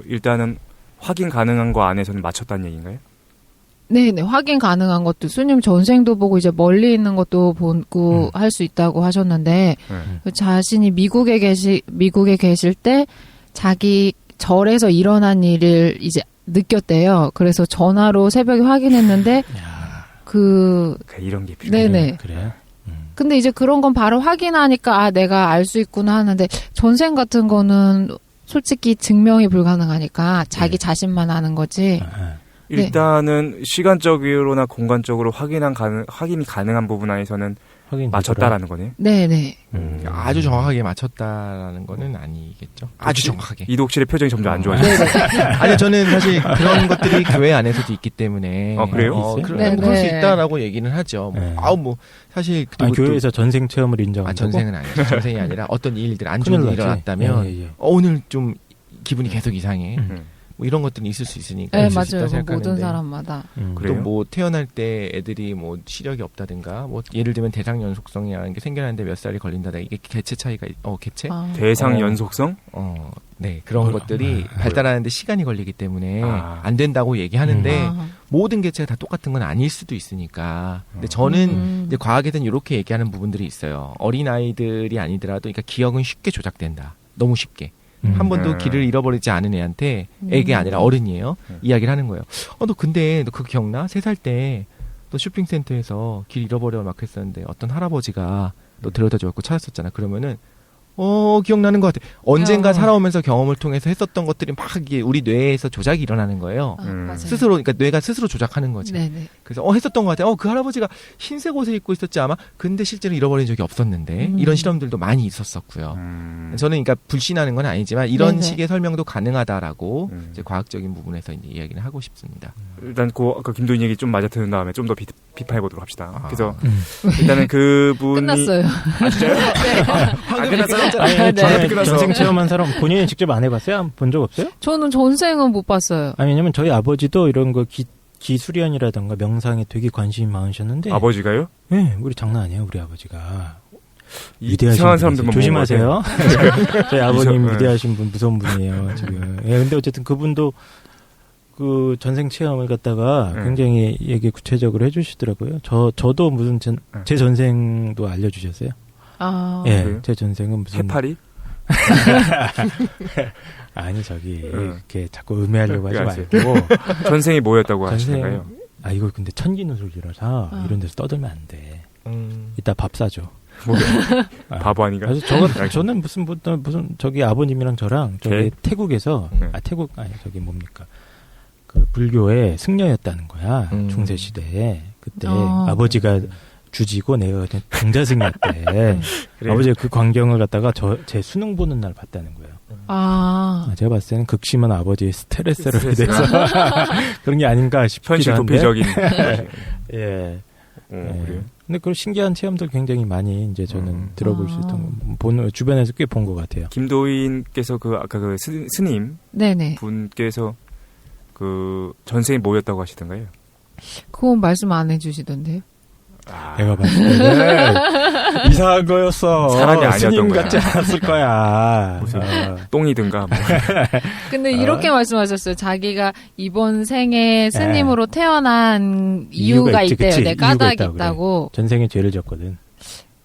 일단은 확인 가능한 거 안에서는 맞췄다는 얘기인가요? 네네. 확인 가능한 것도 스님 전생도 보고 이제 멀리 있는 것도 보고 할 수 있다고 하셨는데 자신이 미국에 계실 때 자기 절에서 일어난 일을 이제 느꼈대요. 그래서 전화로 새벽에 확인했는데 이런 게 필요해. 네네. 그래. 근데 이제 그런 건 바로 확인하니까 내가 알 수 있구나 하는데 전생 같은 거는 솔직히 증명이 불가능하니까 자기 자신만 아는 거지. 일단은 시간적으로나 공간적으로 확인이 가능한 부분 안에서는 하긴 맞췄다라는 거네. 네네. 아주 정확하게 맞췄다라는 거는 아니겠죠. 아주 정확하게. 이독실의 표정이 점점 안 좋아지네. 아니 저는 사실 그런 것들이 교회 안에서도 있기 때문에 그래요? 그럴 수 있다라고 얘기는 하죠. 사실 아니, 교회에서 전생 체험을 인정한다고? 전생은 아니죠. 전생이 아니라 어떤 일들 안 좋은 일이 일어났다면 예. 오늘 좀 기분이 계속 이상해. 뭐 이런 것들은 있을 수 있으니까. 네, 있을 수 맞아요. 있다 모든 생각하는데. 사람마다. 또 그래요? 뭐 태어날 때 애들이 뭐 시력이 없다든가 뭐 예를 들면 대상 연속성이라는 게 생겨나는데 몇 살이 걸린다든가 이게 개체 차이가 개체? 대상 연속성? 네 그런 것들이 발달하는데 시간이 걸리기 때문에 안 된다고 얘기하는데 아. 모든 개체가 다 똑같은 건 아닐 수도 있으니까. 근데 저는 이제 과학에서는 이렇게 얘기하는 부분들이 있어요. 어린 아이들이 아니더라도 그러니까 기억은 쉽게 조작된다. 너무 쉽게. 한 번도 길을 잃어버리지 않은 애한테 애게 아니라 어른이에요. 이야기를 하는 거예요. 너 근데 너 그거 기억나? 3살 때 너 쇼핑센터에서 길 잃어버려 막 했었는데 어떤 할아버지가 너 데려다 줘갖고 찾았었잖아. 그러면은 기억나는 것 같아. 언젠가 살아오면서 경험을 통해서 했었던 것들이 막 이게 우리 뇌에서 조작이 일어나는 거예요. 맞아요. 스스로, 그러니까 뇌가 스스로 조작하는 거지. 네네. 그래서 했었던 것 같아. 그 할아버지가 흰색 옷을 입고 있었지 아마. 근데 실제로 잃어버린 적이 없었는데 이런 실험들도 많이 있었었고요. 저는 그러니까 불신하는 건 아니지만 이런 네네. 식의 설명도 가능하다라고 이제 과학적인 부분에서 이제 이야기를 하고 싶습니다. 일단 아까 김도인 얘기 좀 맞아 듣는 다음에 좀 더 비판해 보도록 합시다. 그래서 일단은 그분이 끝났어요. 끝났어요? 아니, 네. 전생 체험한 사람 본인이 직접 안 해봤어요? 본 적 없어요? 저는 전생은 못 봤어요. 아니, 왜냐면 저희 아버지도 이런 거 기수련이라던가 명상에 되게 관심이 많으셨는데. 아버지가요? 네, 우리 장난 아니에요, 우리 아버지가. 이상한 사람들만 조심하세요. 저희 아버님 네. 위대하신 분, 무서운 분이에요, 지금. 근데 어쨌든 그분도 그 전생 체험을 갖다가 굉장히 얘기 구체적으로 해주시더라고요. 저도 무슨 제 전생도 알려주셨어요. 그래요? 제 전생은 무슨. 해파리? 아니, 이렇게 자꾸 음해하려고 하지 알았어요. 말고. 전생이 뭐였다고 하시는가요? 이거 근데 천기누설이라서 이런 데서 떠들면 안 돼. 이따 밥 사줘. 바보 아닌가? 그래서 저는 무슨 저기 아버님이랑 저랑 저기 태국에서 뭡니까 그 불교의 승려였다는 거야. 중세 시대에 그때 아버지가 주지고 내가 그냥 동자승이었대. 아버지가 그 광경을 갖다가 제 수능 보는 날 봤다는 거예요. 제가 봤을 때는 극심한 아버지의 스트레스로 인해서 그런 게 아닌가 싶기도 한데. 현실 도피적인. 예. 그래요? 근데 그런 신기한 체험들 굉장히 많이 이제 저는 들어볼 수 있던 거, 주변에서 꽤 본 것 같아요. 김도인께서 아까 스님 네네. 분께서 전생이 뭐였다고 하시던가요? 그건 말씀 안 해주시던데요. 내가 봤을 때는 이상한 거였어. 사람이 아니었던 스님 거야. 같지 않았을 거야. 무슨 똥이든가 뭐. 근데 이렇게 말씀하셨어요. 자기가 이번 생에 스님으로 태어난 이유가 있지, 있대요. 그치? 내 이유가 까닭이 있다고 있다고. 전생에 죄를 졌거든.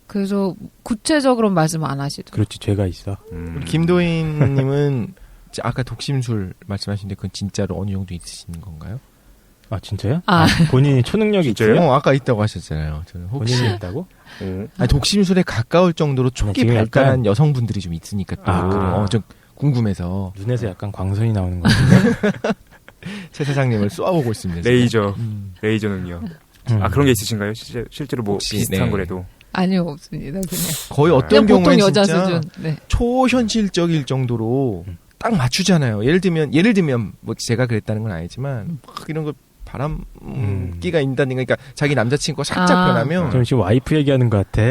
그래서 구체적으로 말씀 안 하시더라고요. 그렇지, 죄가 있어. 우리 김도인님은 아까 독심술 말씀하신데 그건 진짜로 어느 정도 있으신 건가요? 아, 진짜요? 본인이 초능력이 있어요? 아까 있다고 하셨잖아요. 저는 혹시 본인이 있다고? 독심술에 가까울 정도로 초기 지금 발달한 약간 여성분들이 좀 있으니까 좀 궁금해서 눈에서 약간 광선이 나오는 거 같은데. 최 사장님을 쏘아보고 있습니다. 레이저는요. 그런 게 있으신가요? 실제로 뭐 혹시, 비슷한 거라도. 아니요, 없습니다. 그냥. 거의 어떤 보통 경우에 여자 진짜 수준. 네. 초현실적일 정도로 딱 맞추잖아요. 예를 들면 뭐 제가 그랬다는 건 아니지만 막 이런 거 바람기가 있다든가 그러니까 자기 남자친구가 살짝 변하면 저 지금 와이프 얘기하는 것 같아.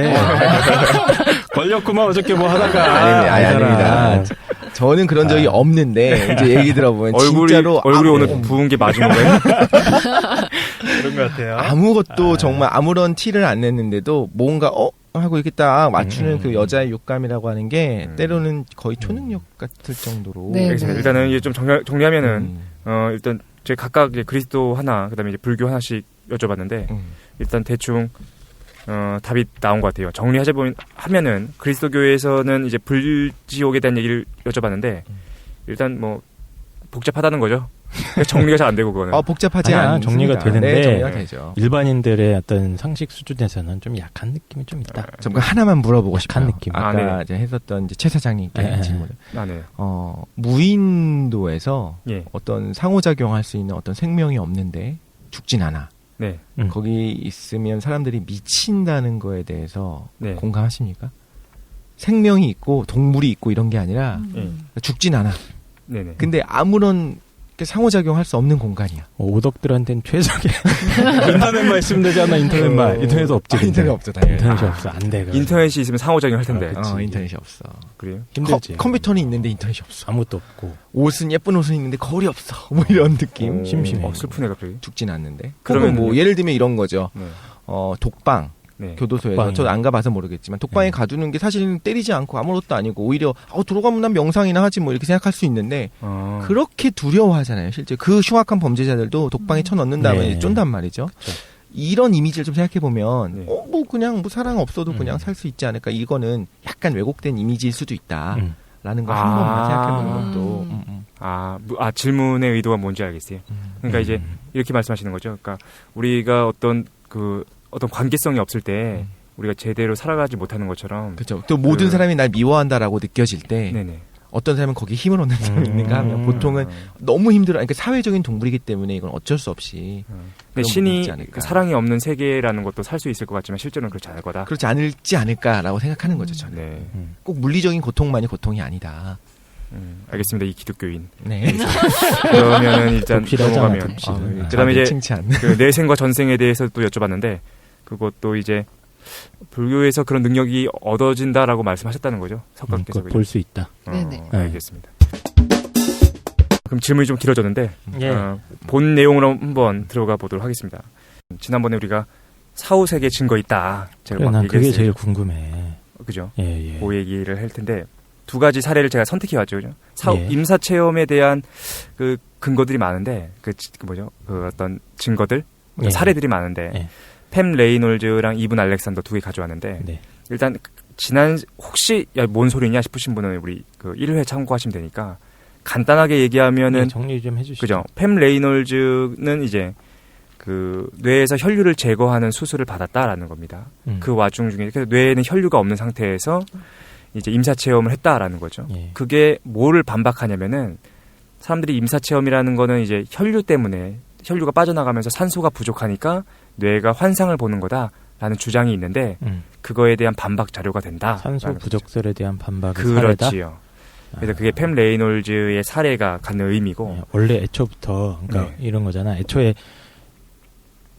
걸렸구만 어저께 뭐 하다가. 아닙니다. 저는 그런 적이 없는데 이제 얘기 들어보면 진짜로 얼굴이 오늘 부은 게 맞은 건가요? 그런 것 같아요. 아무것도 정말 아무런 티를 안 냈는데도 뭔가 하고 이렇게 딱 맞추는 그 여자의 육감이라고 하는 게 때로는 거의 초능력 같을 정도로. 네. 알겠습니다. 일단은 이제 좀 정리하면은 일단 제 각각 그리스도 하나, 그다음에 이제 불교 하나씩 여쭤봤는데 일단 대충 답이 나온 것 같아요. 하면은 그리스도교에서는 이제 불지옥에 대한 얘기를 여쭤봤는데 일단 뭐 복잡하다는 거죠. 정리가 잘 안 되고 그거는. 복잡하지 아니야, 않습니다. 정리가 되는데 네, 정리가 되죠. 일반인들의 어떤 상식 수준에서는 좀 약한 느낌이 좀 있다. 잠깐 하나만 물어보고 싶어요. 약한 느낌. 아까 이제 했었던 이제 최 사장님께 질문을. 네. 무인도에서 예. 어떤 상호작용할 수 있는 어떤 생명이 없는데 죽진 않아. 네. 거기 있으면 사람들이 미친다는 거에 대해서 네. 공감하십니까? 생명이 있고 동물이 있고 이런 게 아니라 죽진 않아. 네네. 근데 아무런 상호작용할 수 없는 공간이야. 오덕들한테는 최적의 인터넷만 있으면 되잖아. 인터넷만. 인터넷 없지. 인터넷 없어. 당연히. 인터넷이 없어. 안 돼. 그래서. 인터넷이 있으면 상호작용 할 텐데. 인터넷이 없어. 그래요? 힘들지. 컴퓨터는 있는데 인터넷이 없어. 아무것도 없고. 옷은 예쁜 옷은 있는데 거울이 없어. 뭐 이런 느낌. 심심해. 슬픈 애가 그래. 죽진 않는데. 그러면 그러면 뭐 예를 들면 이런 거죠. 네. 독방. 네. 교도소에서 독방이요. 저도 안 가봐서 모르겠지만 독방에 가두는 게 사실은 때리지 않고 아무것도 아니고 오히려 들어가면 난 명상이나 하지 뭐 이렇게 생각할 수 있는데 그렇게 두려워하잖아요. 실제 그 흉악한 범죄자들도 독방에 쳐넣는 다음에 네. 쫀단 말이죠. 그렇죠. 이런 이미지를 좀 생각해 보면 네. 뭐 그냥 뭐 사랑 없어도 그냥 살 수 있지 않을까. 이거는 약간 왜곡된 이미지일 수도 있다라는 거 한 번만 생각해 보는 것도. 질문의 의도가 뭔지 알겠어요. 그러니까 이제 이렇게 말씀하시는 거죠. 그러니까 우리가 어떤 관계성이 없을 때 우리가 제대로 살아가지 못하는 것처럼. 그렇죠. 또 모든 사람이 날 미워한다라고 느껴질 때 네네. 어떤 사람은 거기에 힘을 얻는 사람이 있는가 하면 보통은 너무 힘들어. 그러니까 사회적인 동물이기 때문에 이건 어쩔 수 없이. 근데 신이 그 사랑이 없는 세계라는 것도 살 수 있을 것 같지만 실제로는 그렇지 않을 거다. 그렇지 않을지 않을까라고 생각하는 거죠. 저는. 네. 꼭 물리적인 고통만이 고통이 아니다. 알겠습니다. 이 기독교인. 네. 그러면은 일단 넘어가면. 독실하잖아, 독실. 그다음에 이제 칭찬. 그 내생과 전생에 대해서 또 여쭤봤는데 그것도 이제 불교에서 그런 능력이 얻어진다라고 말씀하셨다는 거죠. 석가께서. 볼 수 있다. 네네. 알겠습니다. 그럼 질문이 좀 길어졌는데 예. 본 내용으로 한번 들어가 보도록 하겠습니다. 지난번에 우리가 사후세계 증거 있다. 제가 그래, 막 난 그게 얘기했어요. 제일 궁금해. 그죠? 예. 그 얘기를 할 텐데 두 가지 사례를 제가 선택해 왔죠. 그죠? 예. 임사 체험에 대한 그 근거들이 많은데 그 어떤 증거들 예. 사례들이 많은데 예. 팸 레이놀즈랑 이븐 알렉산더 두 개 가져왔는데 네. 일단 혹시 뭔 소리냐 싶으신 분은 우리 그 1회 참고하시면 되니까 간단하게 얘기하면은 정리 좀 해주시죠. 그죠? 팸 레이놀즈는 이제 그 뇌에서 혈류를 제거하는 수술을 받았다라는 겁니다. 그 와중 중에 그래서 뇌에는 혈류가 없는 상태에서 이제 임사 체험을 했다라는 거죠. 예. 그게 뭐를 반박하냐면은 사람들이 임사 체험이라는 거는 이제 혈류 때문에 혈류가 빠져나가면서 산소가 부족하니까 뇌가 환상을 보는 거다라는 주장이 있는데 그거에 대한 반박 자료가 된다. 산소 부족설에 대한 반박의 사례다. 그렇지요. 그래서 그게 팸 레이놀즈의 사례가 갖는 의미고. 네, 원래 애초부터 그러니까 이런 거잖아. 애초에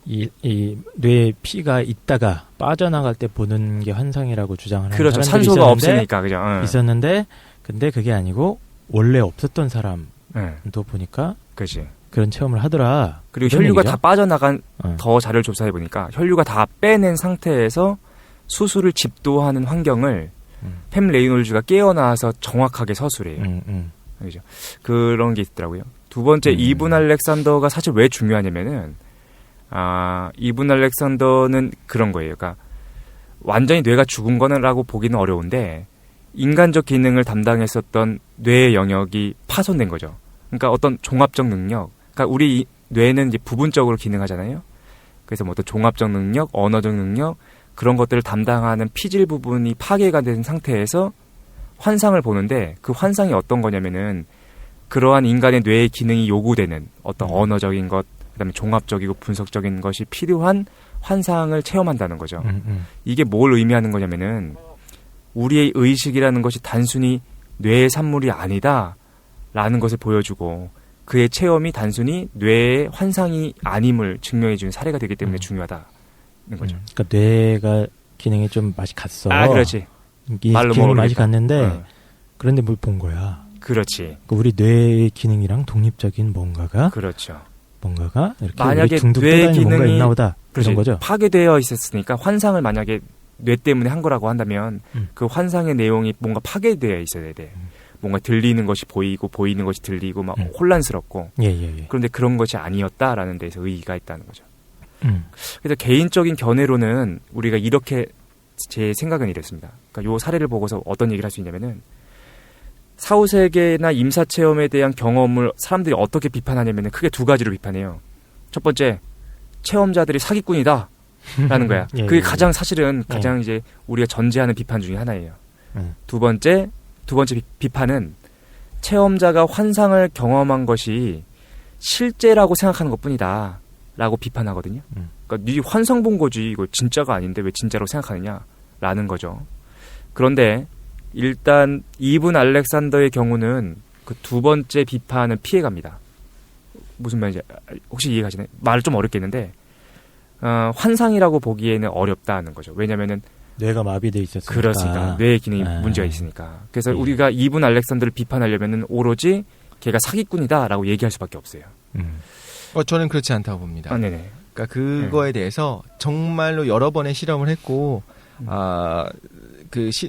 이 뇌에 피가 있다가 빠져나갈 때 보는 게 환상이라고 주장을 하는 그렇죠. 사람들이 산소가 있었는데, 없으니까 그죠. 있었는데 근데 그게 아니고 원래 없었던 사람도 보니까 그렇지. 그런 체험을 하더라. 그리고 혈류가 다 빠져나간 더 자료를 조사해 보니까 혈류가 다 빼낸 상태에서 수술을 집도하는 환경을 팸 레이놀즈가 깨어나와서 정확하게 서술해요. 그죠. 그런 게 있더라고요. 두 번째 이븐 알렉산더가 사실 왜 중요하냐면은 이븐 알렉산더는 그런 거예요. 그러니까 완전히 뇌가 죽은 거라고 보기는 어려운데 인간적 기능을 담당했었던 뇌의 영역이 파손된 거죠. 그러니까 어떤 종합적 능력, 그러니까 우리 뇌는 이제 부분적으로 기능하잖아요. 그래서 뭐 어떤 종합적 능력, 언어적 능력 그런 것들을 담당하는 피질 부분이 파괴가 된 상태에서 환상을 보는데 그 환상이 어떤 거냐면은 그러한 인간의 뇌의 기능이 요구되는 어떤 언어적인 것, 그다음에 종합적이고 분석적인 것이 필요한 환상을 체험한다는 거죠. 이게 뭘 의미하는 거냐면은 우리의 의식이라는 것이 단순히 뇌의 산물이 아니다라는 것을 보여주고 그의 체험이 단순히 뇌의 환상이 아님을 증명해주는 사례가 되기 때문에 중요하다는 거죠. 그러니까 뇌가 기능이 좀 맛이 갔어. 그렇지. 말로 기능이 맛이 갔는데 그런데 뭘 본 거야. 그렇지. 그러니까 우리 뇌의 기능이랑 독립적인 뭔가가 이렇게 만약에 둥둥 뇌의 떠다니는 뭔가 기능이 있나 보다. 그런 거죠. 파괴되어 있었으니까 환상을 만약에 뇌 때문에 한 거라고 한다면 그 환상의 내용이 뭔가 파괴되어 있어야 돼. 뭔가 들리는 것이 보이고 보이는 것이 들리고 막 혼란스럽고 그런데 그런 것이 아니었다라는 데서 의의가 있다는 거죠. 그래서 개인적인 견해로는 우리가 이렇게 제 생각은 이랬습니다. 그러니까 요 사례를 보고서 어떤 얘기를 할 수 있냐면은 사후세계나 임사체험에 대한 경험을 사람들이 어떻게 비판하냐면은 크게 두 가지로 비판해요. 첫 번째, 체험자들이 사기꾼이다 라는 거야. 그게 가장 사실은 가장 이제 우리가 전제하는 비판 중에 하나예요. 두 번째 비판은 체험자가 환상을 경험한 것이 실제라고 생각하는 것뿐이다 라고 비판하거든요. 그러니까 네 환상 본 거지 이거 진짜가 아닌데 왜 진짜로 생각하느냐라는 거죠. 그런데 일단 이분 알렉산더의 경우는 그 두 번째 비판은 피해갑니다. 무슨 말인지 혹시 이해가시나요? 말을 좀 어렵겠는데 환상이라고 보기에는 어렵다는 거죠. 왜냐면은 뇌가 마비돼 있었으니까. 그렇습니다. 뇌의 기능이 문제가 있으니까. 그래서 우리가 이분 알렉산더를 비판하려면은 오로지 걔가 사기꾼이다라고 얘기할 수밖에 없어요. 저는 그렇지 않다고 봅니다. 네네. 그러니까 그거에 대해서 정말로 여러 번의 실험을 했고,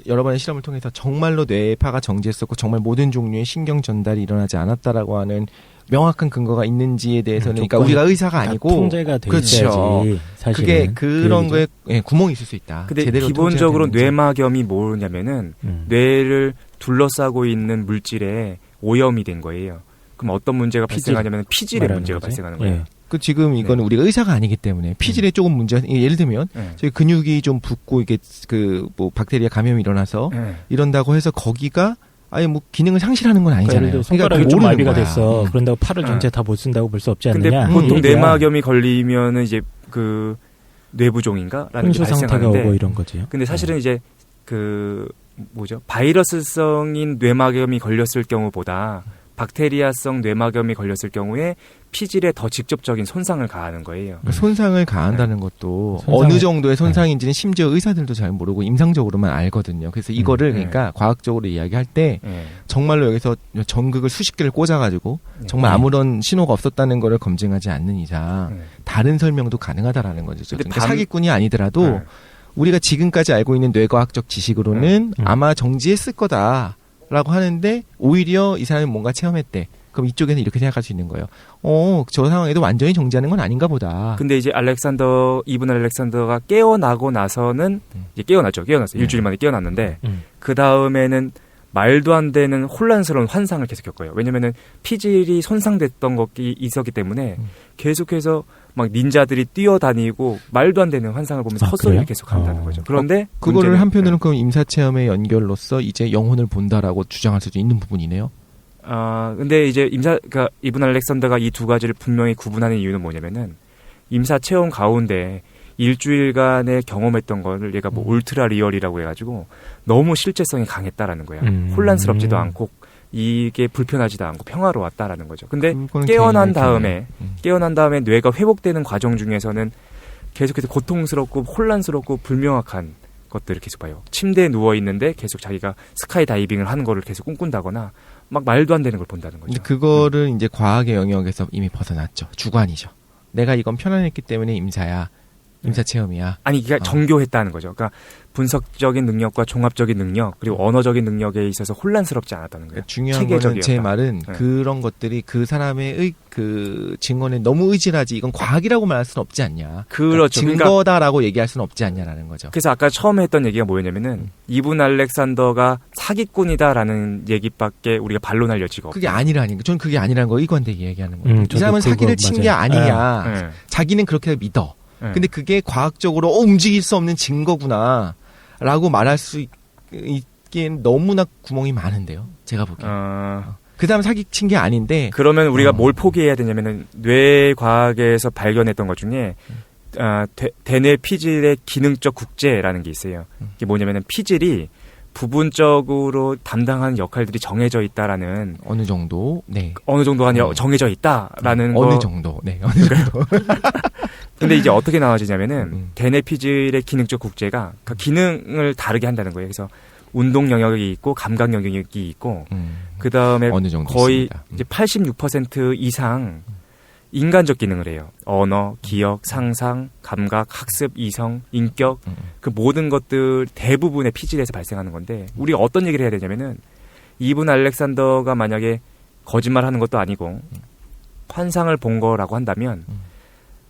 여러 번의 실험을 통해서 정말로 뇌파가 정지했었고, 정말 모든 종류의 신경 전달이 일어나지 않았다라고 하는 명확한 근거가 있는지에 대해서는, 그러니까 우리가 의사가 아니고, 통제가 돼 있어야지. 그렇죠. 사실은. 그게 그런 거에 구멍이 있을 수 있다. 근데 제대로 기본적으로 뇌막염이 뭐냐면은 뇌를 둘러싸고 있는 물질에 오염이 된 거예요. 그럼 어떤 문제가 발생하냐면 피질에 문제가 거지? 발생하는 거예요. 예. 그 지금 이거는 우리가 의사가 아니기 때문에 피질에 조금 문제가, 예를 들면 저희 근육이 좀 붓고 이게 그 뭐 박테리아 감염이 일어나서 이런다고 해서 거기가 아예 뭐 기능을 상실하는 건 아니잖아요. 손가락이 좀 마비가 됐어. 그런다고 네. 팔을 전체 다 못 쓴다고 볼 수 없지 않느냐. 근데 보통 뇌막염이 걸리면은 이제 그 뇌부종인가라는 게 혼수 상태가 발생하는데, 오고 이런 거지요. 근데 사실은 이제 그 뭐죠? 바이러스성인 뇌막염이 걸렸을 경우보다 박테리아성 뇌막염이 걸렸을 경우에 피질에 더 직접적인 손상을 가하는 거예요. 손상을 가한다는 것도 어느 정도의 손상인지는 심지어 의사들도 잘 모르고 임상적으로만 알거든요. 그래서 이거를 그러니까 과학적으로 이야기할 때 정말로 여기서 전극을 수십 개를 꽂아가지고 정말 아무런 신호가 없었다는 거를 검증하지 않는 이상 다른 설명도 가능하다라는 거죠. 그러니까 사기꾼이 아니더라도 우리가 지금까지 알고 있는 뇌과학적 지식으로는 아마 정지했을 거다. 라고 하는데 오히려 이 사람이 뭔가 체험했대. 그럼 이쪽에는 이렇게 생각할 수 있는 거예요. 저 상황에도 완전히 정지하는 건 아닌가 보다. 근데 이제 이분 알렉산더가 깨어나고 나서는 이제 깨어났죠. 일주일 만에 깨어났는데 그 다음에는 말도 안 되는 혼란스러운 환상을 계속 겪어요. 왜냐면은 피질이 손상됐던 것이 있었기 때문에 계속해서 막 닌자들이 뛰어다니고 말도 안 되는 환상을 보면서 헛소리를 계속 한다는 거죠. 그런데 그거를 한편으로는 그럼 임사체험의 연결로서 이제 영혼을 본다라고 주장할 수도 있는 부분이네요. 근데 이제 그러니까 이분 알렉산더가 이 두 가지를 분명히 구분하는 이유는 뭐냐면은 임사 체험 가운데 일주일간에 경험했던 거를 얘가 뭐 울트라 리얼이라고 해가지고 너무 실제성이 강했다라는 거야. 혼란스럽지도 않고 이게 불편하지도 않고 평화로웠다라는 거죠. 근데 깨어난 다음에 뇌가 회복되는 과정 중에서는 계속해서 고통스럽고 혼란스럽고 불명확한 것들을 계속 봐요. 침대에 누워 있는데 계속 자기가 스카이 다이빙을 하는 거를 계속 꿈꾼다거나 막 말도 안 되는 걸 본다는 거죠. 근데 그거를 이제 과학의 영역에서 이미 벗어났죠. 주관이죠. 내가 이건 편안했기 때문에 임사 체험이야. 아니, 그러니까 정교했다는 거죠. 그러니까 분석적인 능력과 종합적인 능력 그리고 언어적인 능력에 있어서 혼란스럽지 않았다는 거예요. 중요한 거는 제 말은 그런 것들이 그 사람의 그 증언에 너무 의지하지 이건 과학이라고 말할 수는 없지 않냐. 그렇죠. 그러니까 증거다라고 얘기할 수는 없지 않냐라는 거죠. 그래서 아까 처음에 했던 얘기가 뭐였냐면은 이분 알렉산더가 사기꾼이다라는 얘기밖에 우리가 반론할 여지가 없어요. 그게 아니라는 거. 저는 그게 아니라는 거 이건데 얘기하는 거예요. 이 사람은 사기를 친 게 아니냐. 자기는 그렇게 믿어. 근데 그게 과학적으로 움직일 수 없는 증거구나 라고 말할 수 있기엔 너무나 구멍이 많은데요. 제가 보기엔. 그 다음 사기친 게 아닌데. 그러면 우리가 뭘 포기해야 되냐면은 뇌과학에서 발견했던 것 중에 대뇌 피질의 기능적 국제라는 게 있어요. 이게 뭐냐면은 피질이 부분적으로 담당하는 역할들이 정해져 있다라는 어느 정도 아니라 정해져 있다라는 어느 정도 어느 정도 근데 이제 어떻게 나와지냐면은 대뇌 피질의 기능적 국제가 그 기능을 다르게 한다는 거예요. 그래서 운동 영역이 있고 감각 영역이 있고 그 다음에 거의 이제 86% 이상 인간적 기능을 해요. 언어, 기억, 상상, 감각, 학습, 이성, 인격 그 모든 것들 대부분의 피질에서 발생하는 건데 우리가 어떤 얘기를 해야 되냐면은 이분 알렉산더가 만약에 거짓말하는 것도 아니고 환상을 본 거라고 한다면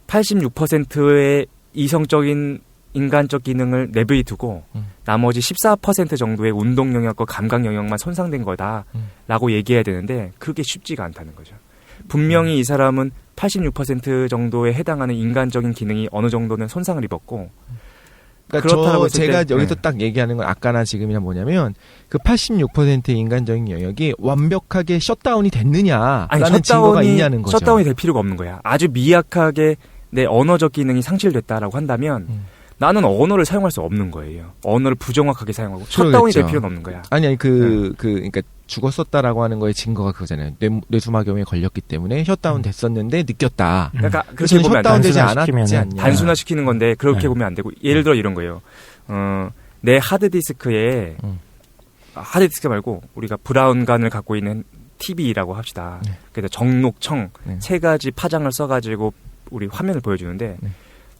86%의 이성적인 인간적 기능을 내버려두고 나머지 14% 정도의 운동 영역과 감각 영역만 손상된 거다라고 얘기해야 되는데 그렇게 쉽지가 않다는 거죠. 분명히 이 사람은 86% 정도에 해당하는 인간적인 기능이 어느 정도는 손상을 입었고 그러니까 제가 여기서 딱 얘기하는 건 아까나 지금이나 뭐냐면 그 86%의 인간적인 영역이 완벽하게 셧다운이 됐느냐라는 증거가 있냐는 거죠. 셧다운이 될 필요가 없는 거야. 아주 미약하게 내 언어적 기능이 상실됐다라고 한다면 나는 언어를 사용할 수 없는 거예요. 언어를 부정확하게 사용하고 셧다운이 될 필요는 없는 거야. 아니 그러니까 죽었었다라고 하는 거의 증거가 그거잖아요. 뇌수막염에 걸렸기 때문에 셧다운 됐었는데 느꼈다. 그러니까 그렇게 보면 안 돼. 셧다운 되지 않았지 않냐. 단순화시키는 건데 그렇게 보면 안 되고 예를 들어 이런 거예요. 내 하드디스크에 하드디스크 말고 우리가 브라운관을 갖고 있는 TV라고 합시다. 그래서 정록청 세 가지 파장을 써가지고 우리 화면을 보여주는데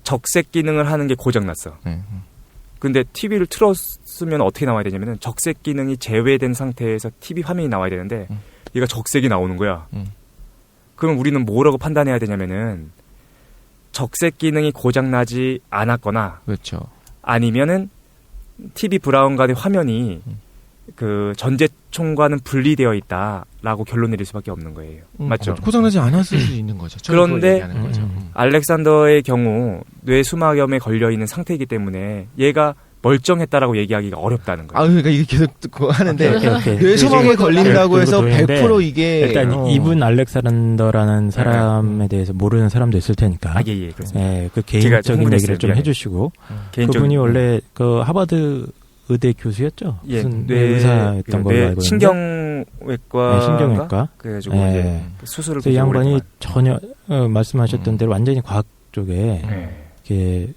적색 기능을 하는 게 고장났어. 근데 TV를 틀었으면 어떻게 나와야 되냐면은 적색 기능이 제외된 상태에서 TV 화면이 나와야 되는데 얘가 적색이 나오는 거야. 그럼 우리는 뭐라고 판단해야 되냐면은 적색 기능이 고장나지 않았거나 그렇죠. 아니면은 TV 브라운관의 화면이 그 전제총과는 분리되어 있다라고 결론 내릴 수밖에 없는 거예요. 맞죠? 고장나지 않았을 수 있는 거죠. 그런데 거죠. 알렉산더의 경우 뇌수막염에 걸려 있는 상태이기 때문에 얘가 멀쩡했다라고 얘기하기가 어렵다는 거예요. 그러니까 이게 계속 듣고 하는데 오케이. 뇌수막에 걸린다고 해서 100% 이게 일단 이분 알렉산더라는 사람에 대해서 모르는 사람도 있을 테니까. 예, 그렇습니다. 예, 그 개인적인 얘기를 좀 해주시고. 그분이 원래 그 하버드 의대 교수였죠. 예, 무슨 의사였던 걸로 알고 있는데. 신경외과. 네, 신경외과. 그래가지고 예. 수술을. 이 양반이 전혀 말씀하셨던 대로 완전히 과학 쪽에 이렇게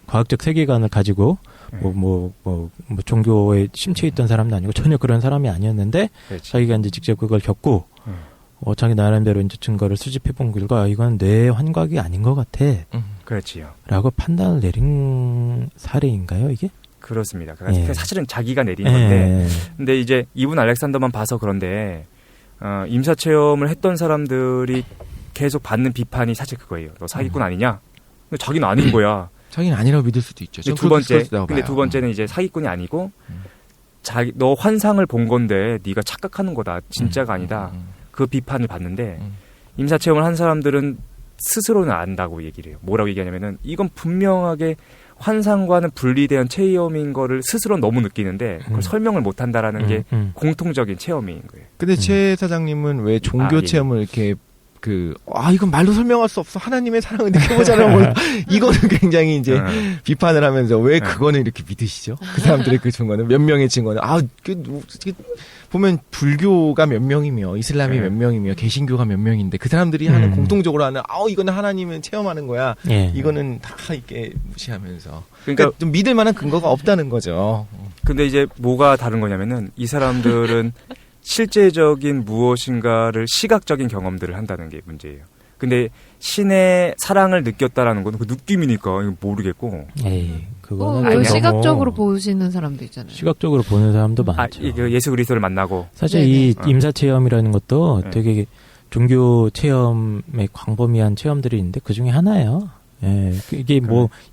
과학적 세계관을 가지고 뭐 종교에 심취해 있던 사람도 아니고 전혀 그런 사람이 아니었는데 그렇지. 자기가 이제 직접 그걸 겪고 자기 나름대로 이제 증거를 수집해 본 결과 이건 뇌 환각이 아닌 것 같아. 그렇지요. 라고 판단을 내린 사례인가요, 이게? 그렇습니다. 그러니까 사실은 자기가 내린 건데, 근데 이제 이분 알렉산더만 봐서 그런데 임사 체험을 했던 사람들이 계속 받는 비판이 사실 그거예요. 너 사기꾼 아니냐? 근데 자기는 아닌 거야. 자기는 아니라고 믿을 수도 있죠. 근데 두 번째는 이제 사기꾼이 아니고 너 환상을 본 건데 네가 착각하는 거다. 진짜가 아니다. 그 비판을 받는데 임사 체험을 한 사람들은 스스로는 안다고 얘기를 해요. 뭐라고 얘기하냐면은 이건 분명하게 환상과는 분리된 체험인 거를 스스로 너무 느끼는데 그걸 설명을 못 한다라는 게 공통적인 체험인 거예요. 근데 최 사장님은 왜 종교 체험을 이렇게 이건 말로 설명할 수 없어. 하나님의 사랑을 느껴보자는 이거는 굉장히 이제 비판을 하면서 왜 그거는 이렇게 믿으시죠? 그 사람들의 그 증거는 몇 명의 증거는 보면 불교가 몇 명이며 이슬람이 몇 명이며 개신교가 몇 명인데 그 사람들이 하는 공통적으로 하는 이거는 하나님은 체험하는 거야. 이거는 다 이렇게 무시하면서 그러니까 좀 믿을 만한 근거가 없다는 거죠. 근데 이제 뭐가 다른 거냐면은 이 사람들은 실제적인 무엇인가를 시각적인 경험들을 한다는 게 문제예요. 근데 신의 사랑을 느꼈다라는 건 그 느낌이니까 이거 모르겠고. 그거는 시각적으로 보시는 사람도 있잖아요. 시각적으로 보는 사람도 많죠. 예수 그리스도를 만나고. 사실 이 임사 체험이라는 것도 되게 종교 체험의 광범위한 체험들이 있는데 그 중에 하나예요. 이게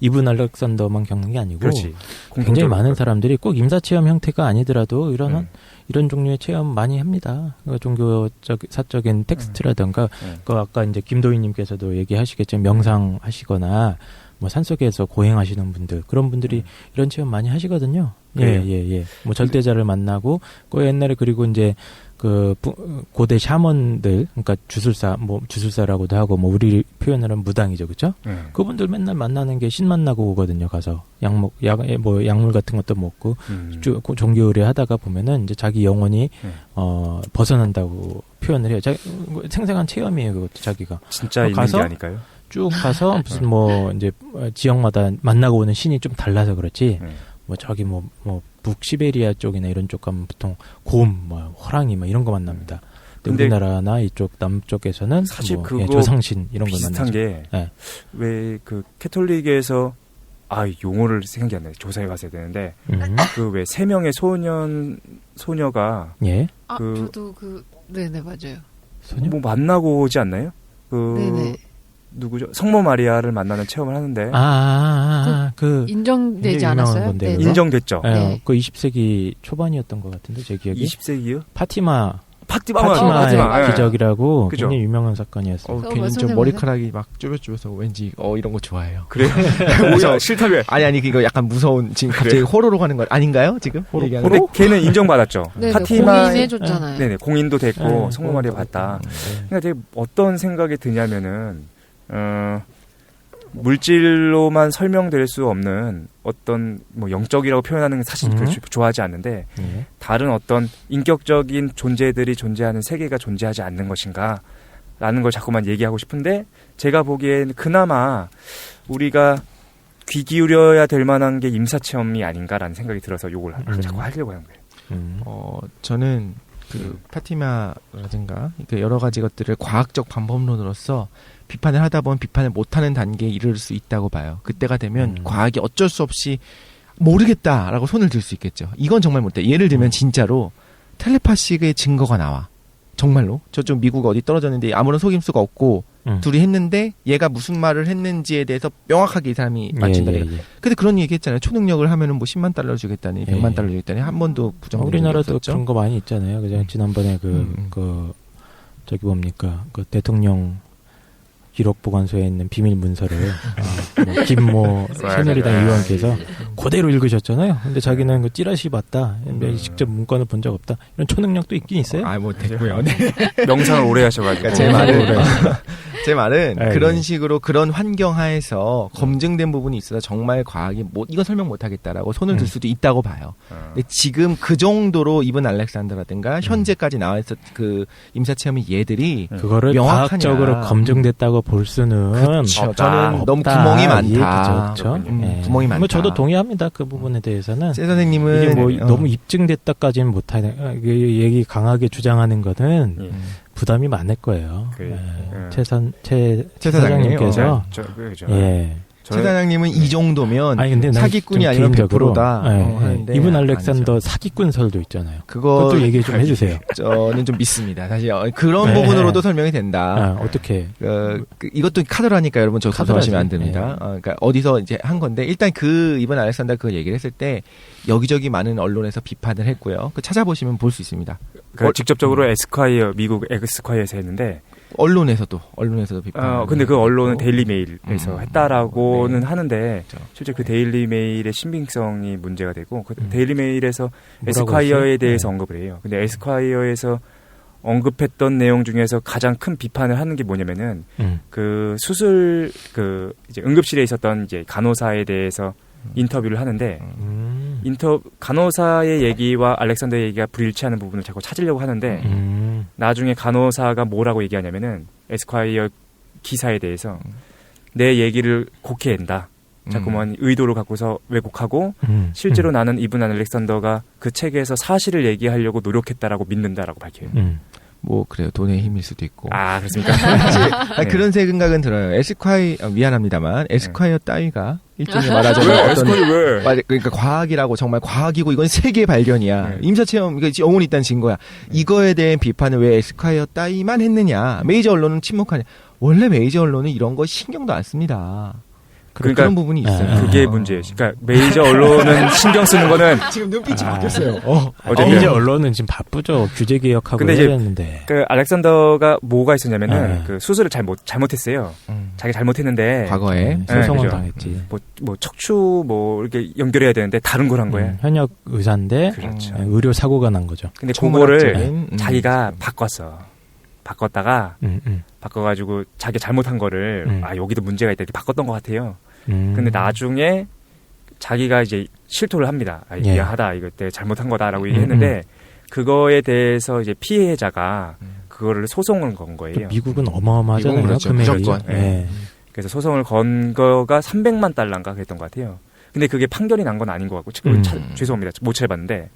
이분 알렉산더만 겪는 게 아니고 그렇지. 굉장히 많은 사람들이 꼭 임사 체험 형태가 아니더라도 이런 종류의 체험 많이 합니다. 종교적 사적인 텍스트라든가 아까 이제 김도희님께서도 얘기하시겠지만 명상하시거나 뭐 산속에서 고행하시는 분들 그런 분들이 이런 체험 많이 하시거든요. 뭐 절대자를 만나고 옛날에 그리고 이제 그 고대 샤먼들 그러니까 주술사라고도 하고 우리 표현으로 하면 무당이죠, 그렇죠? 그분들 맨날 만나는 게 신 만나고 오거든요. 가서 약물 같은 것도 먹고 종교 의례 하다가 보면은 이제 자기 영혼이 벗어난다고 표현을 해요. 생생한 체험이에요, 그것도 자기가. 진짜 있는 게 아닐까요? 쭉 가서 무슨 이제 지역마다 만나고 오는 신이 좀 달라서 그렇지. 저기 북시베리아 쪽이나 이런 쪽 가면 보통 곰, 호랑이 이런 거 만납니다. 근데 우리나라나 이쪽 남쪽에서는 사실 그거 조상신 이런 걸 만나죠. 비슷한 게 왜 그 캐톨릭에서 용어를 생각이 안 나요. 조사해 갔어야 되는데 그 왜 3명의 소녀가 저도 네네 맞아요. 소녀? 만나고 오지 않나요? 네네. 누구죠? 성모 마리아를 만나는 체험을 하는데 인정되지 않았어요? 네. 인정됐죠. 그 20세기 초반이었던 것 같은데 제 기억에 20세기요? 파티마의 기적이라고 그죠? 굉장히 유명한 사건이었어요. 괜히 좀 머리카락이 막 쭈뼛쭈뼛하고 왠지 이런 거 좋아해요. 그래요? 뭐야 싫다며? 아니 이거 약간 무서운 지금 갑자기 호로로 가는 거 아닌가요? 지금? 근데 걔는 인정받았죠. 파티마 공인해줬잖아요. 네네 공인도 됐고 성모 마리아 봤다. 그러니까 되게 어떤 생각이 드냐면은 물질로만 설명될 수 없는 어떤 뭐 영적이라고 표현하는 건 사실 좋아하지 않는데 다른 어떤 인격적인 존재들이 존재하는 세계가 존재하지 않는 것인가 라는 걸 자꾸만 얘기하고 싶은데 제가 보기엔 그나마 우리가 귀 기울여야 될 만한 게 임사체험이 아닌가라는 생각이 들어서 요걸 자꾸 하려고 하는 거예요. 저는 그 파티마라든가 여러 가지 것들을 과학적 방법론으로서 비판을 하다 보면 비판을 못하는 단계에 이를 수 있다고 봐요. 그때가 되면 과학이 어쩔 수 없이 모르겠다라고 손을 들 수 있겠죠. 이건 정말 못해. 예를 들면 진짜로 텔레파시의 증거가 나와. 정말로 저쪽 미국 어디 떨어졌는데 아무런 속임수가 없고 둘이 했는데 얘가 무슨 말을 했는지에 대해서 명확하게 이 사람이 맞춘다. 근데 그런 얘기 했잖아요. 초능력을 하면은 뭐 10만 달러 주겠다니 100만 달러 주겠다니 한 번도 부정된 적이 우리나라도 없었죠. 그런 거 많이 있잖아요. 그냥 지난번에 저기 뭡니까 그 대통령 기록 보관소에 있는 비밀 문서를 김모 새누리당 의원께서 그대로 읽으셨잖아요. 근데 자기는 그 찌라시 봤다. 직접 문건을 본 적 없다. 이런 초능력도 있긴 있어요. 뭐 됐고요. 네. 명상을 오래 하셔가지고. 그러니까 제 말은 네. 그런 식으로 그런 환경 하에서 검증된 부분이 있어서 정말 과학이 이건 설명 못하겠다라고 손을 들 수도 있다고 봐요. 근데 지금 그 정도로 이븐 알렉산더라든가 현재까지 나와있었 그 임사체험의 얘들이 그거를 명확하냐. 과학적으로 검증됐다고 볼 수는 그렇죠. 저는 없다. 너무 구멍이 많다. 이 얘기죠. 그렇죠? 구멍이 많다. 뭐 저도 동의합니다. 그 부분에 대해서는. 세 선생님은 이게 뭐 너무 입증됐다까지는 못하네. 얘기 강하게 주장하는 거는 부담이 많을 거예요. 최 사장님께서 그죠. 최 사장님은 이 정도면 아니, 근데 사기꾼이 아니면 100%다. 이분 알렉산더 사기꾼설도 있잖아요. 그것도 얘기 좀 해주세요. 저는 좀 믿습니다. 사실 그런 부분으로도 설명이 된다. 어떻게? 이것도 카드라니까 여러분 저 소송하시면 안 됩니다. 그러니까 어디서 이제 한 건데 일단 이번 알렉산더 그 얘기를 했을 때 여기저기 많은 언론에서 비판을 했고요. 찾아보시면 볼 수 있습니다. 직접적으로 에스콰이어 미국 에스콰이어에서 했는데. 언론에서도 비판. 근데 그 언론은 데일리 메일에서 했다라고는 하는데 실제 그 데일리 메일의 신빙성이 문제가 되고 그 데일리 메일에서 에스콰이어에 대해서 언급을 해요. 근데 에스콰이어에서 언급했던 내용 중에서 가장 큰 비판을 하는 게 뭐냐면은 그 수술 이제 응급실에 있었던 이제 간호사에 대해서 인터뷰를 하는데 간호사의 얘기와 알렉산더의 얘기가 불일치하는 부분을 자꾸 찾으려고 하는데 나중에 간호사가 뭐라고 얘기하냐면은 에스콰이어 기사에 대해서 내 얘기를 곡해낸다. 자꾸만 의도를 갖고서 왜곡하고 실제로 나는 이분 알렉산더가 그 책에서 사실을 얘기하려고 노력했다라고 믿는다라고 밝혀요. 뭐 그래요. 돈의 힘일 수도 있고. 그렇습니까? 그런 생각은 들어요. 미안합니다만 에스콰이어 따위가 일종의 말하자면 왜? 그러니까 과학이라고 정말 과학이고 이건 세계 발견이야. 임사체험 이거 영혼이 있다는 증거야. 이거에 대한 비판을 왜 에스콰이어 따위만 했느냐. 메이저 언론은 침묵하냐. 원래 메이저 언론은 이런 거 신경도 안 씁니다. 그러니까 그런 부분이 있어요. 그게 문제예요. 그러니까 메이저 언론은 신경 쓰는 거는 지금 눈빛이 바뀌었어요. 메이저 언론은 지금 바쁘죠. 규제 개혁하고 해야 되는데. 그 알렉산더가 뭐가 있었냐면은 그 수술을 잘못했어요. 자기 잘못했는데 과거에 소송을 당했지. 뭐 척추 이렇게 연결해야 되는데 다른 걸 한 거예요. 현역 의사인데 그렇죠. 의료 사고가 난 거죠. 근데 그거를 자기가 바꿨다가 바꿔가지고 자기 잘못한 거를 여기도 문제가 있다 이렇게 바꿨던 것 같아요. 근데 나중에 자기가 이제 실토를 합니다. 미안하다 이거 때 잘못한 거다라고 얘기했는데 그거에 대해서 이제 피해자가 그거를 소송을 건 거예요. 미국은 어마어마하잖아요. 그렇죠. 무조건. 그래서 소송을 건 거가 300만 달러인가 그랬던 것 같아요. 근데 그게 판결이 난 건 아닌 것 같고 죄송합니다. 못 찾아봤는데.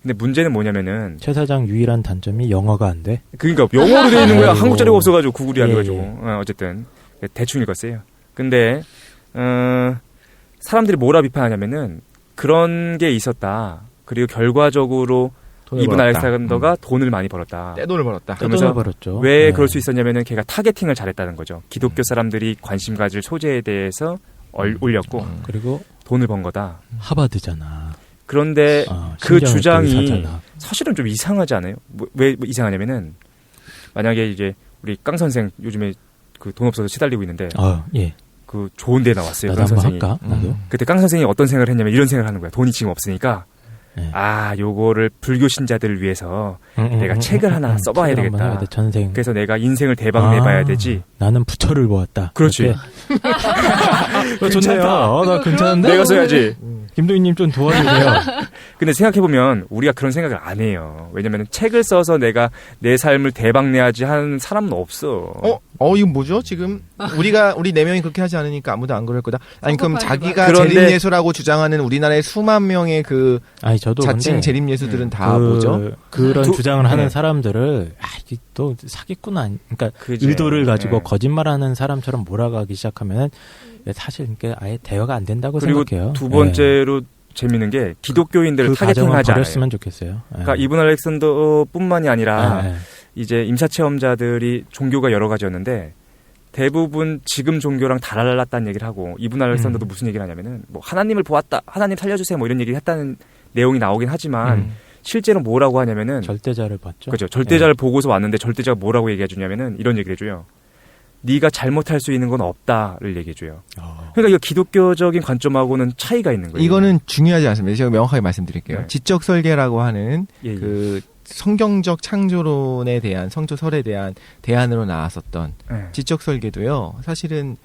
근데 문제는 뭐냐면은 최 사장 유일한 단점이 영어가 안 돼. 그러니까 영어로 돼 있는 거야. 한국 자료가 없어가지고 구글이 안 돼가지고 어쨌든 대충 읽었어요. 근데 사람들이 뭐라 비판하냐면은 그런 게 있었다. 그리고 결과적으로 이분 알렉산더가 돈을 많이 벌었다. 떼돈을 벌었다. 그러면서 벌었죠. 왜 그럴 수 있었냐면은 걔가 타겟팅을 잘했다는 거죠. 기독교 사람들이 관심 가질 소재에 대해서 올렸고 그리고 돈을 번 거다. 하버드잖아. 그런데 그 주장이 사실은 좀 이상하지 않아요? 왜 이상하냐면은 만약에 이제 우리 깡 선생 요즘에 그 돈 없어서 시달리고 있는데 그 좋은 데 나왔어요. 나도 한번 할까? 그때 깡 선생이 어떤 생각을 했냐면 이런 생각을 하는 거야. 돈이 지금 없으니까 네. 요거를 불교 신자들을 위해서 내가 책을 하나 써봐야 책을 한번 되겠다. 해야 돼, 전생. 그래서 내가 인생을 대박 내봐야 되지. 나는 부처를 보았다. 그렇지. 좋네요. 나 괜찮은데? 내가 써야지. 김도희님 좀 도와주세요. 근데 생각해보면 우리가 그런 생각을 안 해요. 왜냐면 책을 써서 내가 내 삶을 대박 내야지 하는 사람은 없어. 이거 뭐죠? 지금 우리 네 명이 그렇게 하지 않으니까 아무도 안 그럴 거다. 아니 그럼 자기가 그런데- 재림예수라고 주장하는 우리나라의 수만 명의 그 아니 저도 자칭 근데 재림예수들은 다 뭐죠? 그런 주장을 하는 네. 사람들을 이게 또 사기꾼 그러니까 그지. 의도를 가지고 네. 거짓말하는 사람처럼 몰아가기 시작하면 사실 그러니까 아예 대화가 안 된다고 그리고 생각해요. 두 번째로 재밌는 게 기독교인들을 그 과정을 타겟팅하지 않아요. 버렸으면 좋겠어요. 그러니까 이분 알렉산더뿐만이 아니라 네. 이제 임사 체험자들이 종교가 여러 가지였는데 대부분 지금 종교랑 달랐다는 얘기를 하고 이분 알렉산더도 무슨 얘기를 하냐면은 뭐 하나님을 보았다, 하나님 살려주세요 뭐 이런 얘기를 했다는 내용이 나오긴 하지만 실제로 뭐라고 하냐면은 절대자를 봤죠. 그렇죠. 절대자를 보고서 왔는데 절대자가 뭐라고 얘기해 주냐면은 이런 얘기를 해줘요. 네가 잘못할 수 있는 건 없다를 얘기해 줘요. 그러니까 이거 기독교적인 관점하고는 차이가 있는 거예요. 이거는 중요하지 않습니다. 제가 명확하게 말씀드릴게요. 네. 지적 설계라고 하는 예, 예. 그 성경적 창조론에 대한 성조설에 대한 대안으로 나왔었던 예. 지적 설계도요. 사실은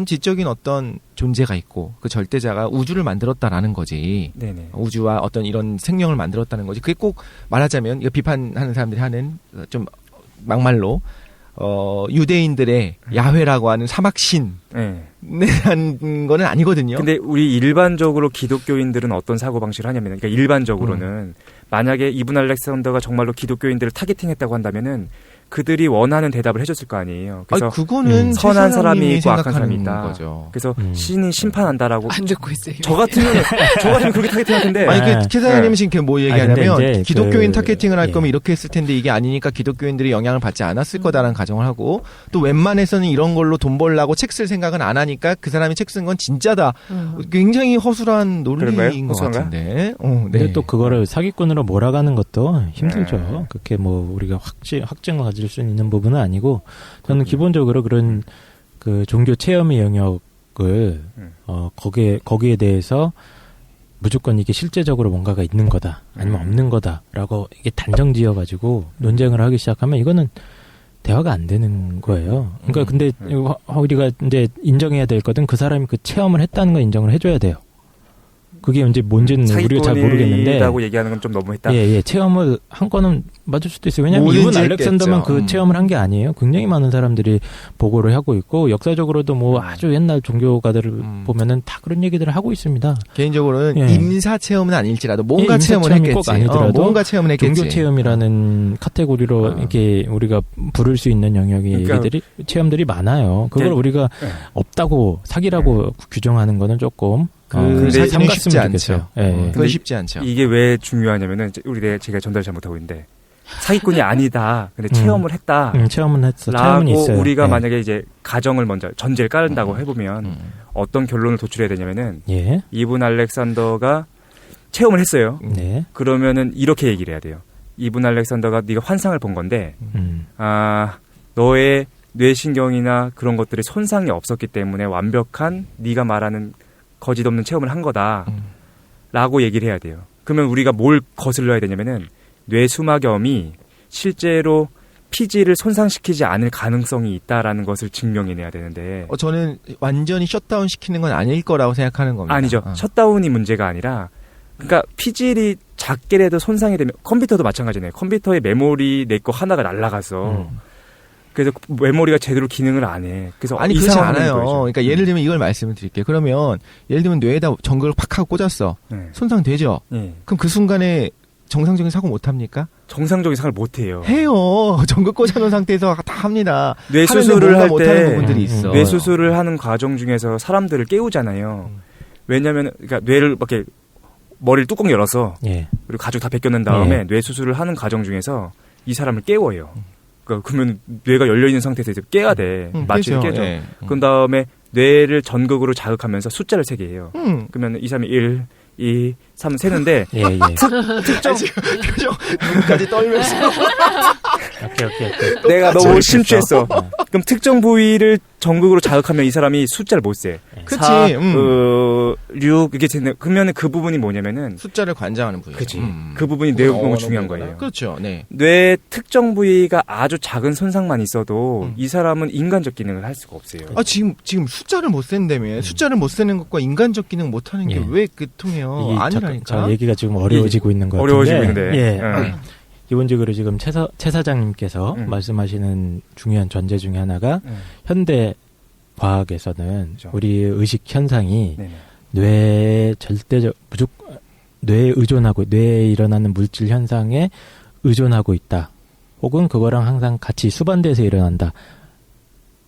지적인 어떤 존재가 있고 그 절대자가 우주를 만들었다라는 거지. 네네. 우주와 어떤 이런 생명을 만들었다는 거지. 그게 꼭 말하자면 이거 비판하는 사람들이 하는 좀 막말로 유대인들의 야훼라고 하는 사막신에 예. 대한 거는 아니거든요. 근데 우리 일반적으로 기독교인들은 어떤 사고 방식을 하냐면, 그러니까 일반적으로는 만약에 이분 알렉산더가 정말로 기독교인들을 타겟팅했다고 한다면은 그들이 원하는 대답을 해줬을 거 아니에요. 그래서 그거는 선한 사람이 사람이 있고 악한 생각하는 사람이 있다. 거죠. 그래서 신이 심판한다라고. 안 듣고 있어요. 저 같으면 그렇게 타겟팅할 텐데. 아니 네. 그 캐사장님이 지금 뭐 얘기하냐면 근데 이제 기독교인 그- 타겟팅을 할 예. 거면 이렇게 했을 텐데 이게 아니니까 기독교인들이 영향을 받지 않았을 거다라는 가정을 하고 또 웬만해서는 이런 걸로 돈 벌라고 책 쓸 생각은 안 하니까 그 사람이 책 쓴 건 진짜다. 굉장히 허술한 논리인 그런가요? 것 허술한가요? 같은데. 근데 또 그거를 사기꾼으로 몰아가는 것도 힘들죠. 네. 그렇게 뭐 우리가 확증을 가질 수 있는 부분은 아니고 저는 기본적으로 그런 그 종교 체험의 영역을 거기에 대해서 무조건 이게 실제적으로 뭔가가 있는 거다 아니면 없는 거다라고 이게 단정 지어가지고 논쟁을 하기 시작하면 이거는 대화가 안 되는 거예요. 그러니까 근데 우리가 이제 인정해야 될 것은 그 사람이 그 체험을 했다는 걸 인정을 해줘야 돼요. 그게 이제 뭔지는 우리가 잘 모르겠는데. 사기꾼이라고 얘기하는 건 좀 너무했다. 예, 체험을 한 거는 맞을 수도 있어요. 왜냐하면 이분 뭐든지 알렉산더만 했겠죠. 그 체험을 한 게 아니에요. 굉장히 많은 사람들이 보고를 하고 있고 역사적으로도 뭐 아주 옛날 종교가들을 보면은 다 그런 얘기들을 하고 있습니다. 개인적으로는 예. 임사 체험은 아닐지라도 뭔가 임사 체험을 체험이 했겠지. 꼭 아니더라도 뭔가 체험을 했겠지. 종교 체험이라는 카테고리로 이렇게 우리가 부를 수 있는 영역의 그러니까- 얘기들이 체험들이 많아요. 그걸 네. 우리가 없다고 사기라고 규정하는 거는 조금 그 사실은 쉽지 삼갔으면 않죠. 좋겠어요. 예. 그건 쉽지 않죠. 이게 왜 중요하냐면은 제가 전달 잘못하고 있는데 사기꾼이 아니다. 근데 체험을 했다. 체험은 했어. 체험은 라고 있어요. 우리가 예. 만약에 이제 가정을 먼저 전제를 깔는다고 해보면 어떤 결론을 도출해야 되냐면은 예. 이분 알렉산더가 체험을 했어요. 네. 그러면은 이렇게 얘기를 해야 돼요. 이분 알렉산더가 네가 환상을 본 건데 너의 뇌신경이나 그런 것들이 손상이 없었기 때문에 완벽한 네가 말하는 거짓 없는 체험을 한 거다라고 얘기를 해야 돼요. 그러면 우리가 뭘 거슬러야 되냐면은 뇌수막염이 실제로 피지를 손상시키지 않을 가능성이 있다라는 것을 증명해내야 되는데 저는 완전히 셧다운 시키는 건 아닐 거라고 생각하는 겁니다. 아니죠. 셧다운이 문제가 아니라 그러니까 피질이 작게라도 손상이 되면 컴퓨터도 마찬가지네요. 컴퓨터의 메모리 내 거 하나가 날아가서 그래서 메모리가 제대로 기능을 안 해. 그래서 아니 그렇지 이상한 않아요. 거죠. 그러니까 예를 들면 이걸 말씀을 드릴게요. 그러면 예를 들면 뇌에다 전극을 팍 하고 꽂았어. 네. 손상되죠. 네. 그럼 그 순간에 정상적인 사고 못 합니까? 정상적인 상을 못 해요. 해요. 전극 꽂아놓은 상태에서 다 합니다. 뇌 하는데 수술을 뭔가 할 못하는 때 부분들이 있어. 뇌 수술을 하는 과정 중에서 사람들을 깨우잖아요. 왜냐하면 그러니까 뇌를 이렇게 머리를 뚜껑 열어서 예. 그리고 가죽 다 벗겨낸 다음에 뇌 수술을 하는 과정 중에서 이 사람을 깨워요. 그러면 뇌가 열려 있는 상태에서 이제 깨야 돼. 마취를 깨죠. 예. 그런 다음에 뇌를 전극으로 자극하면서 숫자를 세게 해요. 그러면 이 사람이 1, 2, 3 세는데 예, 예. 특정 표정 눈까지 떨면서 오케이. 내가 너무 저기 심취했어. 됐어. 그럼 특정 부위를 전극으로 자극하면 이 사람이 숫자를 못 세. 그치, 4, 6 이게 되는 그러면 그 부분이 뭐냐면은 숫자를 관장하는 부위예요. 그치. 그 부분이 뇌공은 중요한 거예요. 그렇죠. 네. 뇌 특정 부위가 아주 작은 손상만 있어도 이 사람은 인간적 기능을 할 수가 없어요. 아 지금 숫자를 못 센다며. 숫자를 못 세는 것과 인간적 기능 못 하는 게 예. 왜 그 통해요? 이게 아니라니까. 자, 얘기가 지금 어려워지고 있는 것 같은데. 어려워지고 있는데. 예. 응. 기본적으로 지금 최 사장님께서 말씀하시는 중요한 전제 중에 하나가 현대 과학에서는 그렇죠. 우리 의식 현상이 네네. 뇌에 뇌에 의존하고 뇌에 일어나는 물질 현상에 의존하고 있다. 혹은 그거랑 항상 같이 수반돼서 일어난다.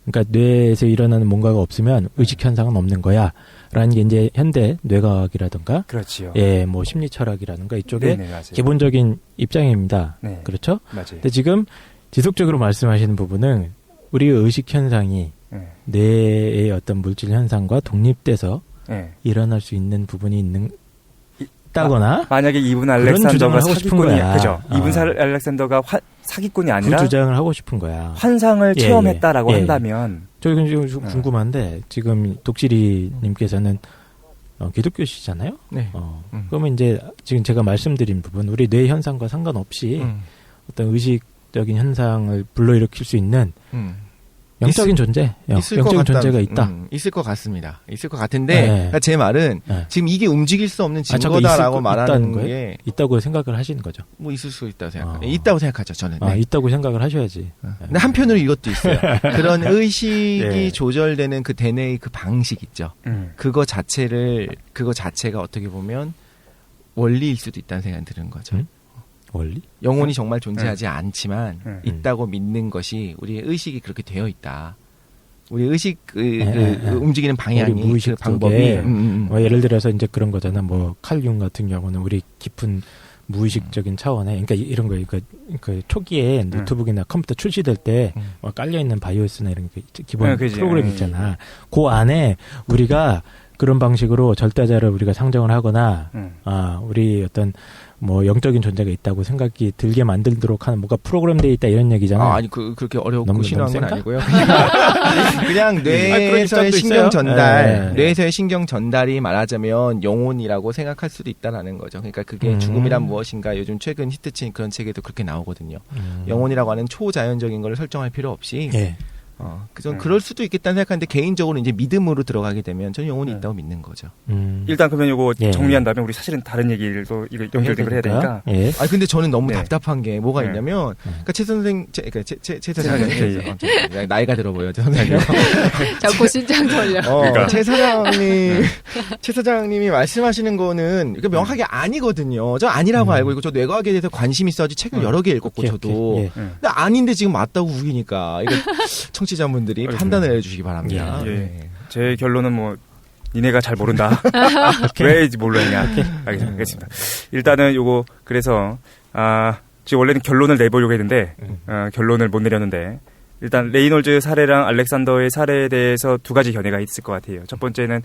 그러니까 뇌에서 일어나는 뭔가가 없으면 의식 현상은 없는 거야. 라는 게 이제 현대 뇌과학이라든가 그렇지요. 예, 뭐 심리 철학이라든가 이쪽에 네네, 맞아요. 기본적인 입장입니다. 네. 그렇죠? 맞아요. 근데 지금 지속적으로 말씀하시는 부분은 우리의 의식 현상이 네. 뇌의 어떤 물질 현상과 독립돼서 네. 일어날 수 있는 부분이 있다거나 만약에 이분 주장을 알렉산더가 하고 싶은 사기꾼이 거야. 그죠? 이분 어. 알렉산더가 사기꾼이 아니라 그 주장을 하고 싶은 거야. 환상을 예, 체험했다라고 예. 한다면 저희 지금 좀 궁금한데 지금 독실이님께서는 기독교시잖아요. 네. 그러면 이제 지금 제가 말씀드린 부분 우리 뇌 현상과 상관없이 어떤 의식적인 현상을 불러일으킬 수 있는 영적인 존재, 영적인 존재가 있다. 있을 것 같습니다. 있을 것 같은데 네. 그러니까 제 말은 네. 지금 이게 움직일 수 없는 잠깐 증거다라고 있다는 말하는 거예요? 게 있다고 생각을 하시는 거죠. 뭐 있을 수 있다고 생각해요. 있다고 생각하죠, 저는. 아, 네. 있다고 생각을 하셔야지. 근데 한편으로 이것도 있어요. 그런 의식이 예. 조절되는 그 대뇌의 그 방식 있죠. 그거 자체가 어떻게 보면 원리일 수도 있다는 생각이 드는 거죠. 원리? 영혼이 정말 존재하지 않지만 음. 있다고 믿는 것이 우리의 의식이 그렇게 되어 있다. 우리 의식 예. 움직이는 방향이 우리 무의식 그 방법이 쪽에 뭐 예를 들어서 이제 그런 거잖아. 뭐 칼융 같은 경우는 우리 깊은 무의식적인 차원에, 그러니까 이런 거예요. 그 초기에 노트북이나 컴퓨터 출시될 때 깔려 있는 바이오스나 이런 게 기본 프로그램 있잖아. 그 안에 우리가 그런 방식으로 절대자를 우리가 상정을 하거나, 우리 어떤 뭐 영적인 존재가 있다고 생각이 들게 만들도록 하는 뭔가 프로그램되어 있다 이런 얘기잖아. 아니 그렇게 어렵고 너무 신화한 건 센가? 아니고요. 그냥 뇌에서의 신경 전달, 뇌에서의 신경 전달이 말하자면 영혼이라고 생각할 수도 있다라는 거죠. 그러니까 그게 죽음이란 무엇인가 요즘 최근 히트친 그런 책에도 그렇게 나오거든요. 영혼이라고 하는 초자연적인 걸 설정할 필요 없이. 예. 전 그럴 수도 있겠다는 생각하는데 개인적으로 이제 믿음으로 들어가게 되면 저는 영혼이 있다고 믿는 거죠. 일단 그러면 이거 예. 정리한 다음에 우리 사실은 다른 얘기를 또 이거 연결된 걸 해야 되니까. 예. 아니 근데 저는 너무 네. 답답한 게 뭐가 네. 있냐면 그러니까 최 사장님 나이가 들어 보여 최 사장님. 자꾸 신장 돌려. 그러니까. 최 사장님이 말씀하시는 거는 그러니까 명확하게 아니거든요. 저 아니라고 알고 있고 저 뇌과학에 대해서 관심 있어가지고 책을 여러 개 읽었고 오케이, 저도. 오케이. 예. 근데 아닌데 지금 맞다고 우기니까 이거 청취자분들이 판단을 해주시기 바랍니다. 예. 네. 제 결론은 뭐 니네가 잘 모른다. 왜 몰랐냐. 알겠습니다. 일단은 요거 그래서 지금 원래는 결론을 내보려고 했는데 결론을 못 내렸는데 일단 레이놀즈 사례랑 알렉산더의 사례에 대해서 두 가지 견해가 있을 것 같아요. 첫 번째는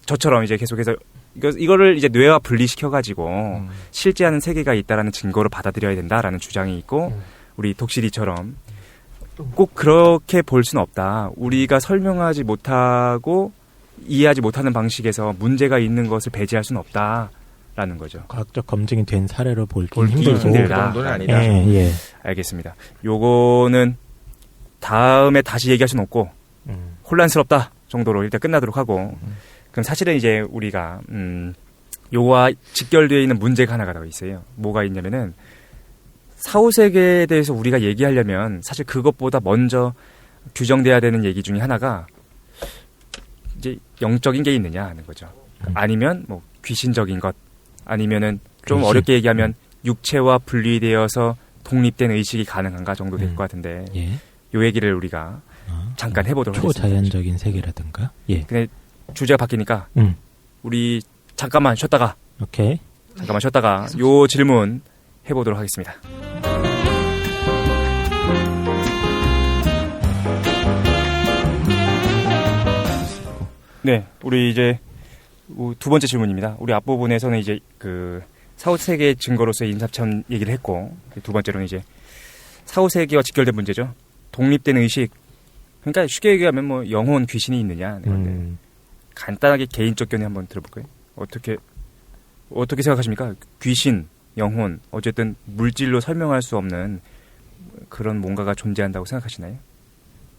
저처럼 이제 계속해서 이거를 이제 뇌와 분리시켜가지고 실제하는 세계가 있다라는 증거로 받아들여야 된다라는 주장이 있고 우리 독실이처럼 꼭 그렇게 볼 수는 없다. 우리가 설명하지 못하고 이해하지 못하는 방식에서 문제가 있는 것을 배제할 수는 없다라는 거죠. 과학적 검증이 된 사례로 볼기 볼기 힘들고. 힘들다. 그 정도는 아니다. 예. 알겠습니다. 요거는 다음에 다시 얘기할 수는 없고 혼란스럽다 정도로 일단 끝나도록 하고 그럼 사실은 이제 우리가 요거와 직결되어 있는 문제가 하나가 더 있어요. 뭐가 있냐면은 사후세계에 대해서 우리가 얘기하려면 사실 그것보다 먼저 규정돼야 되는 얘기 중에 하나가 이제 영적인 게 있느냐 하는 거죠. 아니면 뭐 귀신적인 것 아니면은 좀 귀신? 어렵게 얘기하면 육체와 분리되어서 독립된 의식이 가능한가 정도 될 것 같은데 예. 요 얘기를 우리가 잠깐 해보도록 하겠습니다. 초자연적인 세계라든가. 예. 근데 주제가 바뀌니까 우리 잠깐만 쉬었다가 오케이. 요 질문 해보도록 하겠습니다. 네, 우리 이제 두 번째 질문입니다. 우리 앞부분에서는 이제 그 사후세계 증거로서의 인사참 얘기를 했고, 두 번째로는 이제 사후세계와 직결된 문제죠. 독립된 의식. 그러니까 쉽게 얘기하면 뭐 영혼, 귀신이 있느냐. 간단하게 개인적 견해 한번 들어볼까요? 어떻게 생각하십니까? 귀신, 영혼, 어쨌든 물질로 설명할 수 없는 그런 뭔가가 존재한다고 생각하시나요?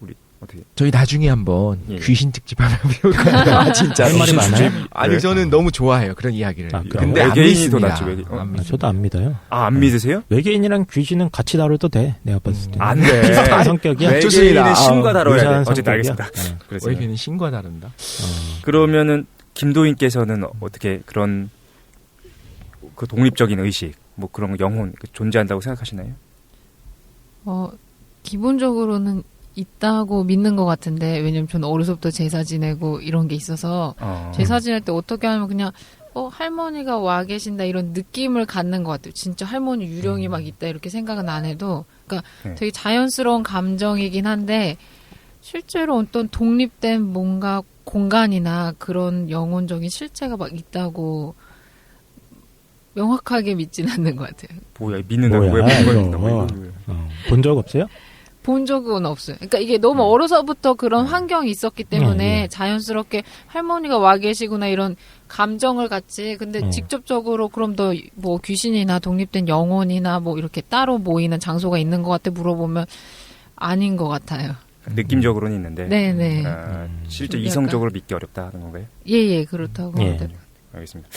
우리 어떻게? 저희 나중에 한번 예. 귀신 특집 하나 해볼까요? 아, 진짜. 할 말이 많아요? 아니, 저는 너무 좋아해요. 그런 이야기를. 아, 근데 안 외계인이 더 믿습니다. 낫지, 외계인. 안 믿습니다. 저도 안 믿어요. 안 믿으세요? 외계인이랑 귀신은 같이 다뤄도 돼. 내가 봤을 때. 안 돼. 비슷한 성격이야. 외계인은 신과 다뤄야 돼. 유사한 어쨌든 성격이야. 알겠습니다. 그래서 외계인은 신과 다른다? 그러면은 김도인께서는 어떻게 그런 그 독립적인 의식, 뭐 그런 영혼 존재한다고 생각하시나요? 기본적으로는 있다고 믿는 것 같은데, 왜냐면 저는 어려서부터 제사 지내고 이런 게 있어서, 제사 지낼 때 어떻게 하면 그냥, 할머니가 와 계신다 이런 느낌을 갖는 것 같아요. 진짜 할머니 유령이 막 있다 이렇게 생각은 안 해도, 그러니까 네. 되게 자연스러운 감정이긴 한데, 실제로 어떤 독립된 뭔가 공간이나 그런 영혼적인 실체가 막 있다고 명확하게 믿지는 않는 것 같아요. 뭐야, 믿는다고 왜 뭐야, 믿는다고? 본 적 없어요? 본 적은 없어요. 그러니까 이게 너무 어려서부터 그런 환경이 있었기 때문에 네. 자연스럽게 할머니가 와 계시구나 이런 감정을 갖지. 근데 직접적으로 그럼 더 뭐 귀신이나 독립된 영혼이나 뭐 이렇게 따로 모이는 장소가 있는 것 같아 물어보면 아닌 것 같아요. 느낌적으로는 있는데. 네네. 실제 좀 이성적으로 믿기 어렵다 하는 건가요? 예예 그렇다고. 예. 하더라고요. 알겠습니다.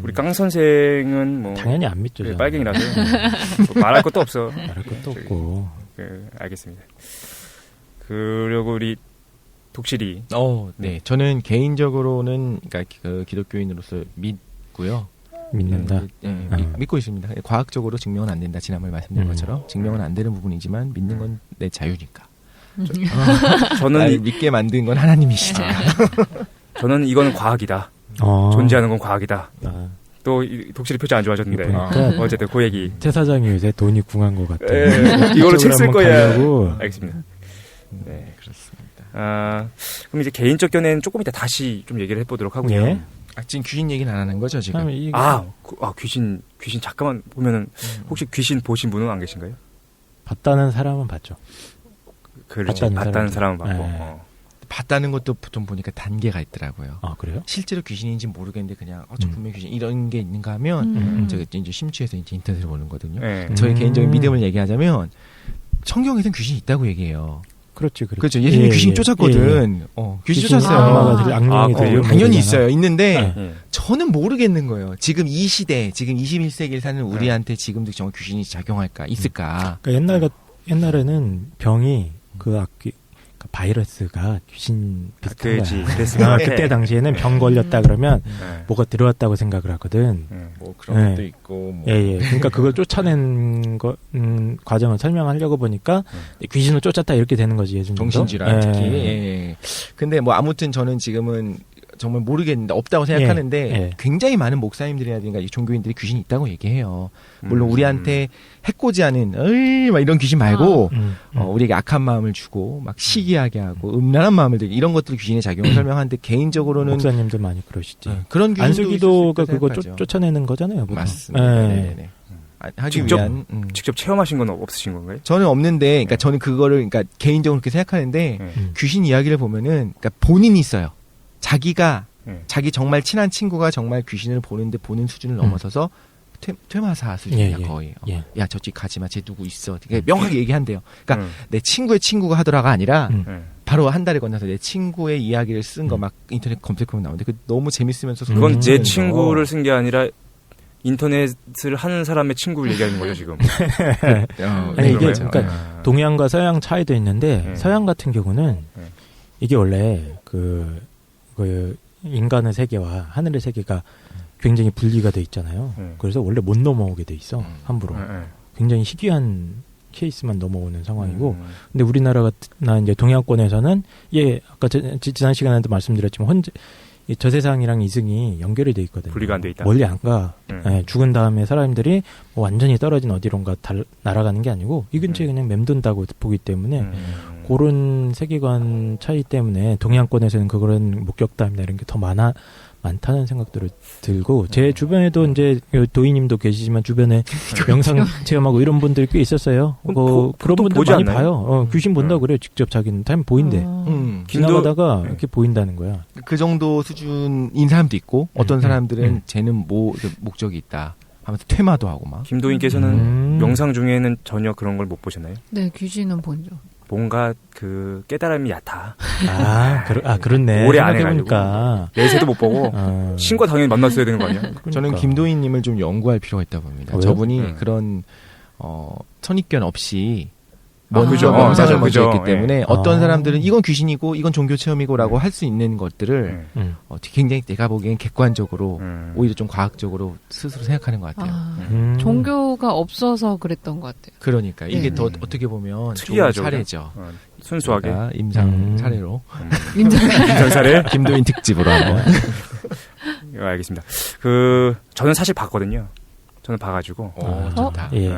우리 깡 선생은 뭐 당연히 안 믿죠. 저는. 빨갱이라서 뭐 말할 것도 없어. 말할 것도 없고. 알겠습니다. 그리고 우리 독실이. 네. 저는 개인적으로는 그러니까 그 기독교인으로서 믿고요. 믿는다. 믿고 있습니다. 과학적으로 증명은 안 된다. 지난번에 말씀드린 것처럼 증명은 안 되는 부분이지만 믿는 건 내 자유니까. 저는 나를 믿게 만든 건 하나님이시니까. 저는 이거는 과학이다. 존재하는 건 과학이다. 또 독실이 표정 안 좋아졌는데 어쨌든 그 얘기. 태 사장이 요새 돈이 궁한 것 같아. 이걸로 책 쓸 거야. 가려고. 알겠습니다. 네, 그렇습니다. 그럼 이제 개인적 견해는 조금 이따 다시 좀 얘기를 해보도록 하고요. 예. 지금 귀신 얘기는 안 하는 거죠 지금? 귀신 잠깐만 보면은 혹시 귀신 보신 분은 안 계신가요? 봤다는 사람은 봤죠. 그렇죠. 봤다는 사람은 봤고. 네. 봤다는 것도 보통 보니까 단계가 있더라고요. 아, 그래요? 실제로 귀신인지 모르겠는데 그냥 저 분명히 귀신 이런 게 있는가 하면 제가 이제 심취해서 이제 인터넷을 보는 거거든요. 네. 저의 개인적인 믿음을 얘기하자면 성경에서는 귀신이 있다고 얘기해요. 그렇죠. 그렇죠. 예수님 귀신 쫓았거든. 귀신 쫓았어요. 악령이 당연히 있어요. 있는데 네. 저는 모르겠는 거예요. 지금 이 시대, 지금 21세기를 사는 우리한테 지금도 정말 귀신이 작용할까, 있을까? 그러니까 옛날에는 병이 바이러스가 귀신 비슷한 거야. 그때 당시에는 병 걸렸다 그러면 뭐가 들어왔다고 생각을 하거든. 뭐 그런 것도 있고. 뭐. 예. 그러니까 그걸 쫓아낸 과정을 설명하려고 보니까 귀신을 쫓았다 이렇게 되는 거지 예전에. 정신질환 특히. 예. 근데 뭐 아무튼 저는 지금은 정말 모르겠는데 없다고 생각하는데 굉장히 많은 목사님들이라든가 이 종교인들이 귀신이 있다고 얘기해요. 물론 우리한테 해코지하는 막 이런 귀신 말고 우리에게 악한 마음을 주고 막 시기하게 하고 음란한 마음을 들게 이런 것들이 귀신의 작용을 설명하는데 개인적으로는 목사님도 많이 그러시지. 그런 안수기도가 그거 쫓아내는 거잖아요. 보통. 맞습니다. 네네. 직접 체험하신 건 없으신 건가요? 저는 없는데, 그러니까 저는 그거를 그러니까 개인적으로 그렇게 생각하는데 귀신 이야기를 보면은 그러니까 본인이 있어요. 자기가 자기 정말 친한 친구가 정말 귀신을 보는데 보는 수준을 넘어서서 퇴마사 수준이야 거의. 야 저쪽 가지마, 쟤 누구 있어. 그러니까 명확하게 얘기한대요. 그러니까 내 친구의 친구가 하더라가 아니라 바로 한 달에 건너서 내 친구의 이야기를 쓴 거 막 인터넷 검색하면 나오는데 그 너무 재밌으면서 그건 내 친구를 쓴 게 아니라 인터넷을 하는 사람의 친구를 얘기하는 거죠 지금. 아니 이게 그러니까 동양과 서양 차이도 있는데 서양 같은 경우는 이게 원래 그 인간의 세계와 하늘의 세계가 굉장히 분리가 돼 있잖아요. 그래서 원래 못 넘어오게 돼 있어 함부로. 굉장히 희귀한 케이스만 넘어오는 상황이고, 근데 우리나라나 이제 동양권에서는 아까 지난 시간에도 말씀드렸지만 저 세상이랑 이승이 연결이 돼 있거든요. 분리가 안 돼 있다. 멀리 안 가. 죽은 다음에 사람들이 뭐 완전히 떨어진 어디론가 날아가는 게 아니고 이 근처에 그냥 맴돈다고 보기 때문에 그런 세계관 차이 때문에 동양권에서는 그런 목격담이나 이런 게 더 많다는 생각들을 들고 제 주변에도 이제 도희님도 계시지만 주변에 명상 체험하고 이런 분들이 꽤 있었어요. 그런 분들 보지 많이 않나요? 봐요. 귀신 본다고 그래요. 직접 자기는 타임 보인대. 지나가다가 이렇게 보인다는 거야. 그 정도 수준인 사람도 있고 어떤 사람들은 쟤는 목적이 있다 하면서 퇴마도 하고 막. 김도인께서는 명상 중에는 전혀 그런 걸 못 보셨나요? 네, 귀신은 본죠. 뭔가 그 깨달음이 얕아. 그렇네. 오래 안 해가지고 생각해보니까. 내세도 못 보고 신과 당연히 만났어야 되는 거 아니야? 그러니까. 저는 김도희님을 좀 연구할 필요가 있다고 봅니다. 왜요? 저분이 그런 선입견 없이 그죠. 명상을 먼저 그죠. 했기 때문에 어떤 사람들은 이건 귀신이고 이건 종교 체험이고라고 할 수 있는 것들을 굉장히 내가 보기엔 객관적으로 오히려 좀 과학적으로 스스로 생각하는 것 같아요. 종교가 없어서 그랬던 것 같아요. 그러니까 이게 네. 더 어떻게 보면 특이하죠, 좋은 사례죠. 순수하게. 제가 임상 사례로 임상 사례. 김도인 특집으로 한번. 알겠습니다. 저는 사실 봤거든요. 저는 봐가지고. 좋다. 예.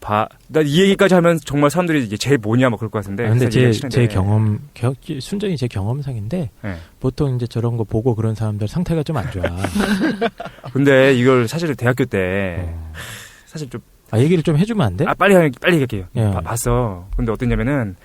나 이 얘기까지 하면 정말 사람들이 이게 제일 뭐냐 막 그럴 것 같은데. 근데 사실 제 경험, 순전히 제 경험상인데, 네. 보통 이제 저런 거 보고 그런 사람들 상태가 좀 안 좋아. 근데 이걸 사실 대학교 때, 사실 좀. 얘기를 좀 해주면 안 돼? 빨리 얘기할게요. 예. 봤어. 근데 어땠냐면은,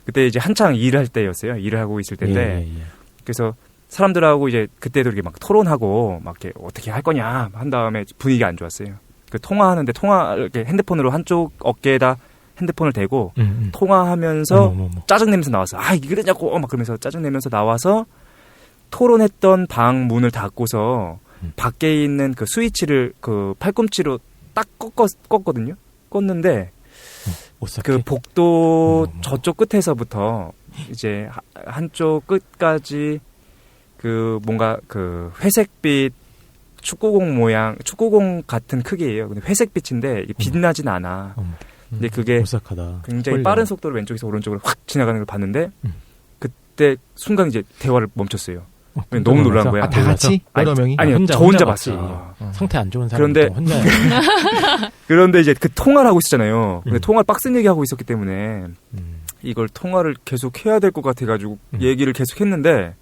그때 이제 한창 일을 할 때였어요. 일을 하고 있을 때인데. 예. 그래서 사람들하고 이제 그때도 이렇게 막 토론하고, 막 이렇게 어떻게 할 거냐 한 다음에 분위기가 안 좋았어요. 통화하는데 이렇게 핸드폰으로 한쪽 어깨에다 핸드폰을 대고 통화하면서 짜증내면서 나와서 이게 그러냐고 막 그러면서 짜증내면서 나와서 토론했던 방 문을 닫고서 밖에 있는 그 스위치를 그 팔꿈치로 딱 껐거든요. 껐는데 그 복도 저쪽 끝에서부터 이제 한쪽 끝까지 그 뭔가 그 회색빛 축구공 같은 크기예요. 근데 회색빛인데 이게 빛나진 않아. 근데 그게 오싹하다. 굉장히 빠른 속도로 왼쪽에서 오른쪽으로 확 지나가는 걸 봤는데 그때 순간 이제 대화를 멈췄어요. 너무 놀란 거야. 다 같이? 여러 명이? 아니요, 저 혼자 봤어요. 상태 안 좋은 사람 혼자. 그런데 이제 그 통화를 하고 있었잖아요. 근데 통화를 빡센 얘기하고 있었기 때문에 이걸 통화를 계속 해야 될 것 같아가지고 얘기를 계속 했는데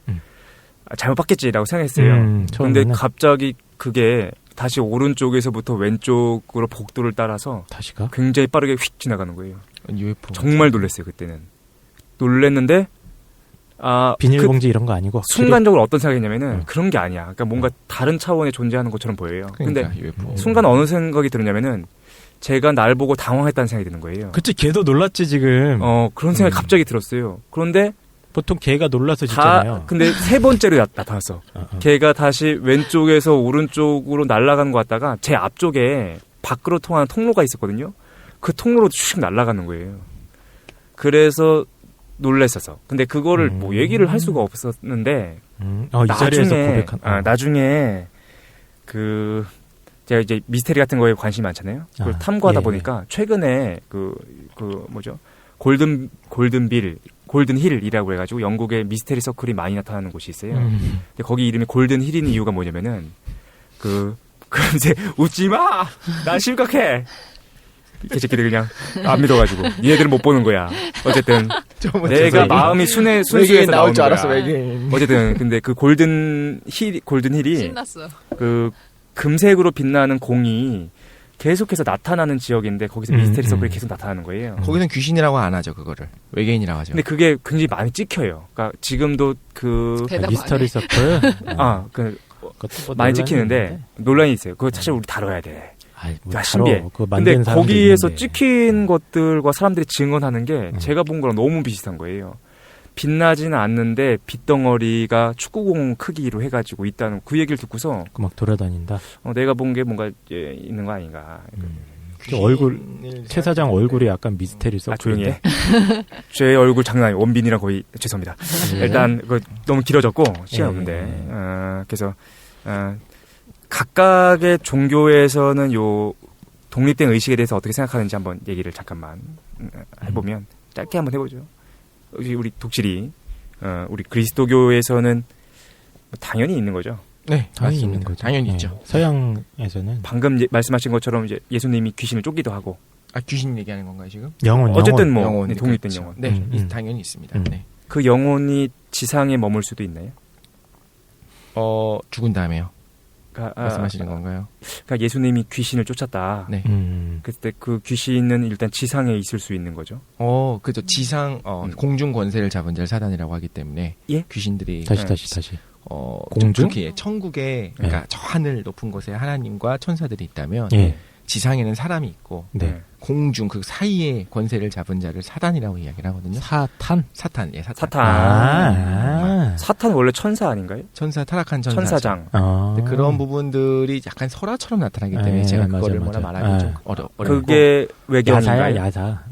잘못 봤겠지라고 생각했어요. 근데 갑자기 그게 다시 오른쪽에서부터 왼쪽으로 복도를 따라서 다시가? 굉장히 빠르게 휙 지나가는 거예요. UFO. 정말 놀랐어요, 그때는. 놀랬는데 비닐봉지 이런 거 아니고 순간적으로 어떤 생각이냐면은 그런 게 아니야. 그러니까 뭔가 다른 차원에 존재하는 것처럼 보여요. 그러니까, 근데 UFO. 순간 어느 생각이 드느냐면은 제가 날 보고 당황했다는 생각이 드는 거예요. 그치, 걔도 놀랐지 지금. 그런 생각이 갑자기 들었어요. 그런데 보통 걔가 놀라서 짖잖아요. 근데 세 번째로 나타났어. 걔가 다시 왼쪽에서 오른쪽으로 날아가는 것 같다가 제 앞쪽에 밖으로 통하는 통로가 있었거든요. 그 통로로 슉 날아가는 거예요. 그래서 놀랬어서. 근데 그거를 뭐 얘기를 할 수가 없었는데 이 자리에서 고백한. 나중에 제가 이제 미스테리 같은 거에 관심이 많잖아요. 그걸 탐구하다 보니까 최근에 골든 힐이라고 해가지고 영국에 미스테리 서클이 많이 나타나는 곳이 있어요. 근데 거기 이름이 골든 힐인 이유가 뭐냐면은 그런데 웃지 마! 난 심각해! 이 새끼들 그냥 안 믿어가지고 얘네들은 못 보는 거야. 어쨌든 내가 마음이 순수해서 나올 줄 알았어. 외계인. 어쨌든 근데 그 골든 힐이 신났어. 그 금색으로 빛나는 공이 계속해서 나타나는 지역인데 거기서 미스테리 서클이 계속 나타나는 거예요. 거기는 귀신이라고 안 하죠, 그거를. 외계인이라고 하죠. 근데 그게 굉장히 많이 찍혀요. 그러니까 지금도 미스터리 서클? 많이 찍히는데 논란이 있어요. 그거 사실 우리 다뤄야 돼. 신기해. 근데 거기에서 찍힌 것들과 사람들이 증언하는 게 제가 본 거랑 너무 비슷한 거예요. 빛나지는 않는데 빗덩어리가 축구공 크기로 해가지고 있다는 그 얘기를 듣고서 막 돌아다닌다. 내가 본 게 뭔가 있는 거 아닌가. 최 사장 얼굴이 약간 미스테리 서클. 조용히 해. 제 얼굴 장난 아니에요. 원빈이랑 거의 죄송합니다. 일단 너무 길어졌고 시간 없는데 그래서 각각의 종교에서는 요 독립된 의식에 대해서 어떻게 생각하는지 한번 얘기를 잠깐만 해보면 짧게 한번 해보죠. 우리 독실이 우리 그리스도교에서는 당연히 있는 거죠. 네, 당연히 있는 거죠. 당연히 있죠. 서양에서는 방금 말씀하신 것처럼 이제 예수님이 귀신을 쫓기도 하고. 귀신 얘기하는 건가요 지금? 어쨌든 뭐 영혼, 독립된 그렇죠. 영혼. 네, 당연히 있습니다. 네. 그 영혼이 지상에 머물 수도 있나요? 죽은 다음에요. 그러니까, 말씀하시는 건가요? 그러니까 예수님이 귀신을 쫓았다. 네. 그때 그 귀신은 일단 지상에 있을 수 있는 거죠. 그죠. 지상, 공중 권세를 잡은 자를 사단이라고 하기 때문에. 예? 귀신들이. 다시. 공중? 천국에, 그러니까 저 하늘 높은 곳에 하나님과 천사들이 있다면. 예. 지상에는 사람이 있고. 네. 공중, 그 사이에 권세를 잡은 자를 사단이라고 이야기를 하거든요. 사탄? 사탄. 사탄 원래 천사 아닌가요? 천사, 타락한 천사. 천사장. 근데 그런 부분들이 약간 설화처럼 나타나기 때문에 제가 그거를 뭐라 말하기 좀 어렵고. 그게 외경인가요? 야사.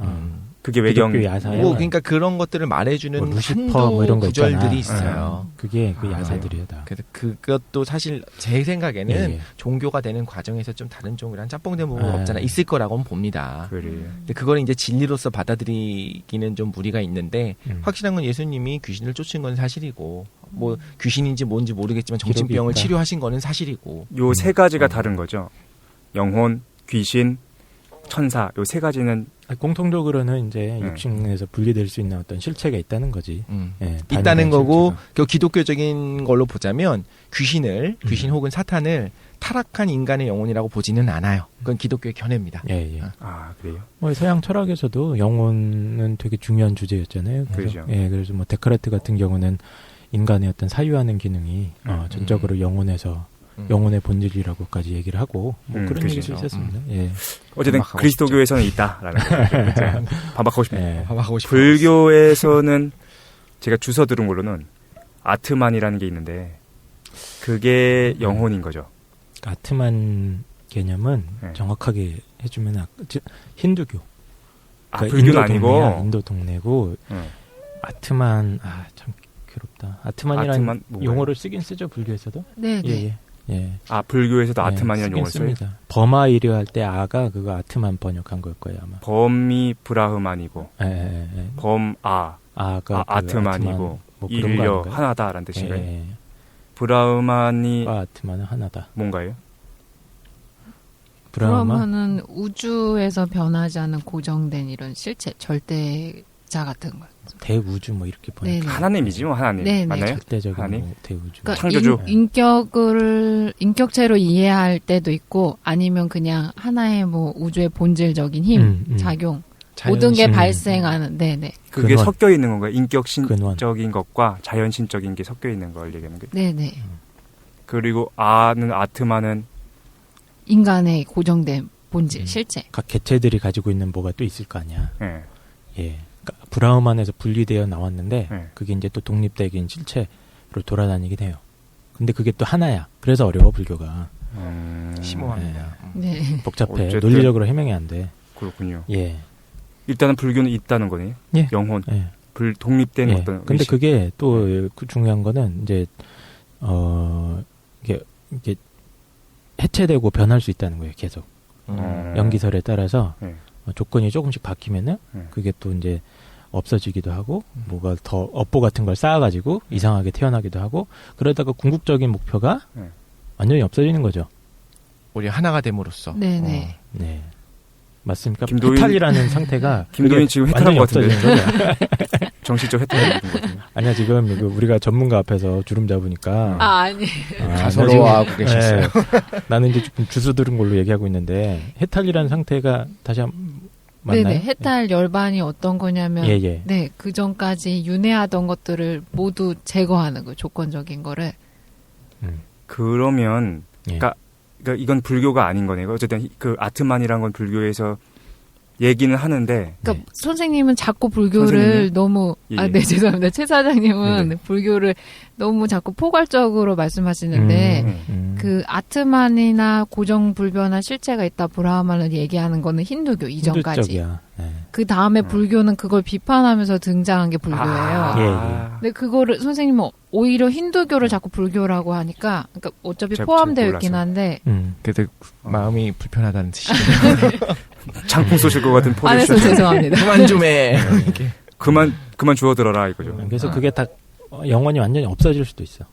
그게 외경. 야사예요. 그러니까 그런 것들을 말해주는 루시퍼 한두 뭐 이런 거 구절들이 있잖아. 있어요. 그게 그 야사들이야 다. 그래서 그것도 사실 제 생각에는 예. 종교가 되는 과정에서 좀 다른 종교랑 짬뽕된 부분 없잖아 있을 거라고는 봅니다. 그래요. 근데 그걸 이제 진리로서 받아들이기는 좀 무리가 있는데 확실한 건 예수님이 귀신을 쫓은 건 사실이고 뭐 귀신인지 뭔지 모르겠지만 정신병을 치료하신 거는 사실이고 요 세 가지가 다른 거죠. 영혼, 귀신, 천사. 요 세 가지는 공통적으로는 이제 육신에서 분리될 수 있는 어떤 실체가 있다는 거지. 예, 있다는 거고 실체가. 그 기독교적인 걸로 보자면 귀신 혹은 사탄을 타락한 인간의 영혼이라고 보지는 않아요. 그건 기독교의 견해입니다. 예. 아, 그래요? 뭐 서양 철학에서도 영혼은 되게 중요한 주제였잖아요. 그렇죠. 예, 그래서 뭐 데카르트 같은 경우는 인간의 어떤 사유하는 기능이 전적으로 영혼의 본질이라고까지 얘기를 하고 뭐 그런 그렇죠. 얘기도 있었습니다. 예. 어쨌든 그리스도교에서는 있다라는 거죠. 반박하고 싶네요. 반박하고 싶어요. 불교에서는 제가 주워 들은 걸로는 아트만이라는 게 있는데 그게 영혼인 거죠. 아트만 개념은 정확하게 해주면 힌두교. 그러니까 불교는 아니고 인도 동네고 아트만 참 괴롭다. 아트만이라는 용어를 쓰긴 쓰죠 불교에서도. 네. 예. 불교에서도 아트만이라는 용어를 써요? 버마이르 할 때 아가 그거 아트만 번역한 걸 거예요 아마. 범이 브라흐만이고 범아 아가 아트만이고 뭐 인려 하나다라는 뜻인가요? 예. 브라흐만이 아트만은 하나다. 뭔가요? 브라흐만은 우주에서 변하지 않은 고정된 이런 실체, 절대자 같은 거. 대우주 뭐 이렇게 번역. 하나님이지 뭐 하나님. 네네. 맞나요? 절대적인 하나님? 뭐 대우주. 그러니까 창조주. 인격체로 이해할 때도 있고 아니면 그냥 하나의 뭐 우주의 본질적인 힘, 작용. 모든 게 발생하는. 네네. 그게 근원. 섞여 있는 건가요? 인격신적인 근원. 것과 자연신적인 게 섞여 있는 걸 얘기하는 거예요. 네네. 그리고 아트만은 인간의 고정된 본질, 실체. 각 개체들이 가지고 있는 뭐가 또 있을 거 아니야. 예. 예. 그러니까 브라흐만에서 분리되어 나왔는데 네. 그게 이제 또 독립적인 실체로 돌아다니긴 해요. 근데 그게 또 하나야. 그래서 어려워 불교가. 심오합니다. 네. 복잡해. 어쨌든 논리적으로 해명이 안 돼. 그렇군요. 예. 일단은 불교는 있다는 거네요. 예. 영혼. 예. 독립된 예. 어떤 근데 의식. 그게 또 그 중요한 거는 이제 이게 해체되고 변할 수 있다는 거예요. 계속. 연기설에 따라서 조건이 조금씩 바뀌면은 그게 또 이제 없어지기도 하고 뭐가 더 업보 같은 걸 쌓아가지고 이상하게 태어나기도 하고 그러다가 궁극적인 목표가 완전히 없어지는 거죠. 우리 하나가 됨으로써. 네네. 네. 맞습니까? 김도인- 해탈이라는 상태가 김도인 지금 해탈한 완전히 것 같은데. 없어지는 거죠. 정신적 해탈한 것 같은데. 아니야 지금 이거 우리가 전문가 앞에서 주름 잡으니까 아니. 가설화하고 계셨어요. 네. 나는 이제 조금 주소 들은 걸로 얘기하고 있는데 해탈이라는 상태가 다시 맞나요? 네네. 해탈 열반이 어떤 거냐면 예. 네, 그 전까지 윤회하던 것들을 모두 제거하는 거 조건적인 거를. 그러면 예. 그러니까 이건 불교가 아닌 거네요. 어쨌든 그 아트만이란 건 불교에서 얘기는 하는데 그러니까 선생님은 자꾸 불교를 선생님은? 너무 예. 네 죄송합니다. 최 사장님은 네네. 불교를 너무 자꾸 포괄적으로 말씀하시는데 그 아트만이나 고정 불변한 실체가 있다 브라흐만을 얘기하는 거는 힌두교 이전까지. 힌두적이야. 예. 그 다음에 불교는 그걸 비판하면서 등장한 게 불교예요. 예. 근데 그거를 선생님은 오히려 힌두교를 자꾸 불교라고 하니까 그러니까 어차피 제가 포함되어 몰라서. 있긴 한데 그래도 마음이 불편하다는 뜻이죠. 장풍 쏘실 것 같은 포즈 안해서 죄송합니다. 그만 좀 해. 그만 주워들어라 이거죠. 그래서 그게 다 영원히 완전히 없어질 수도 있어.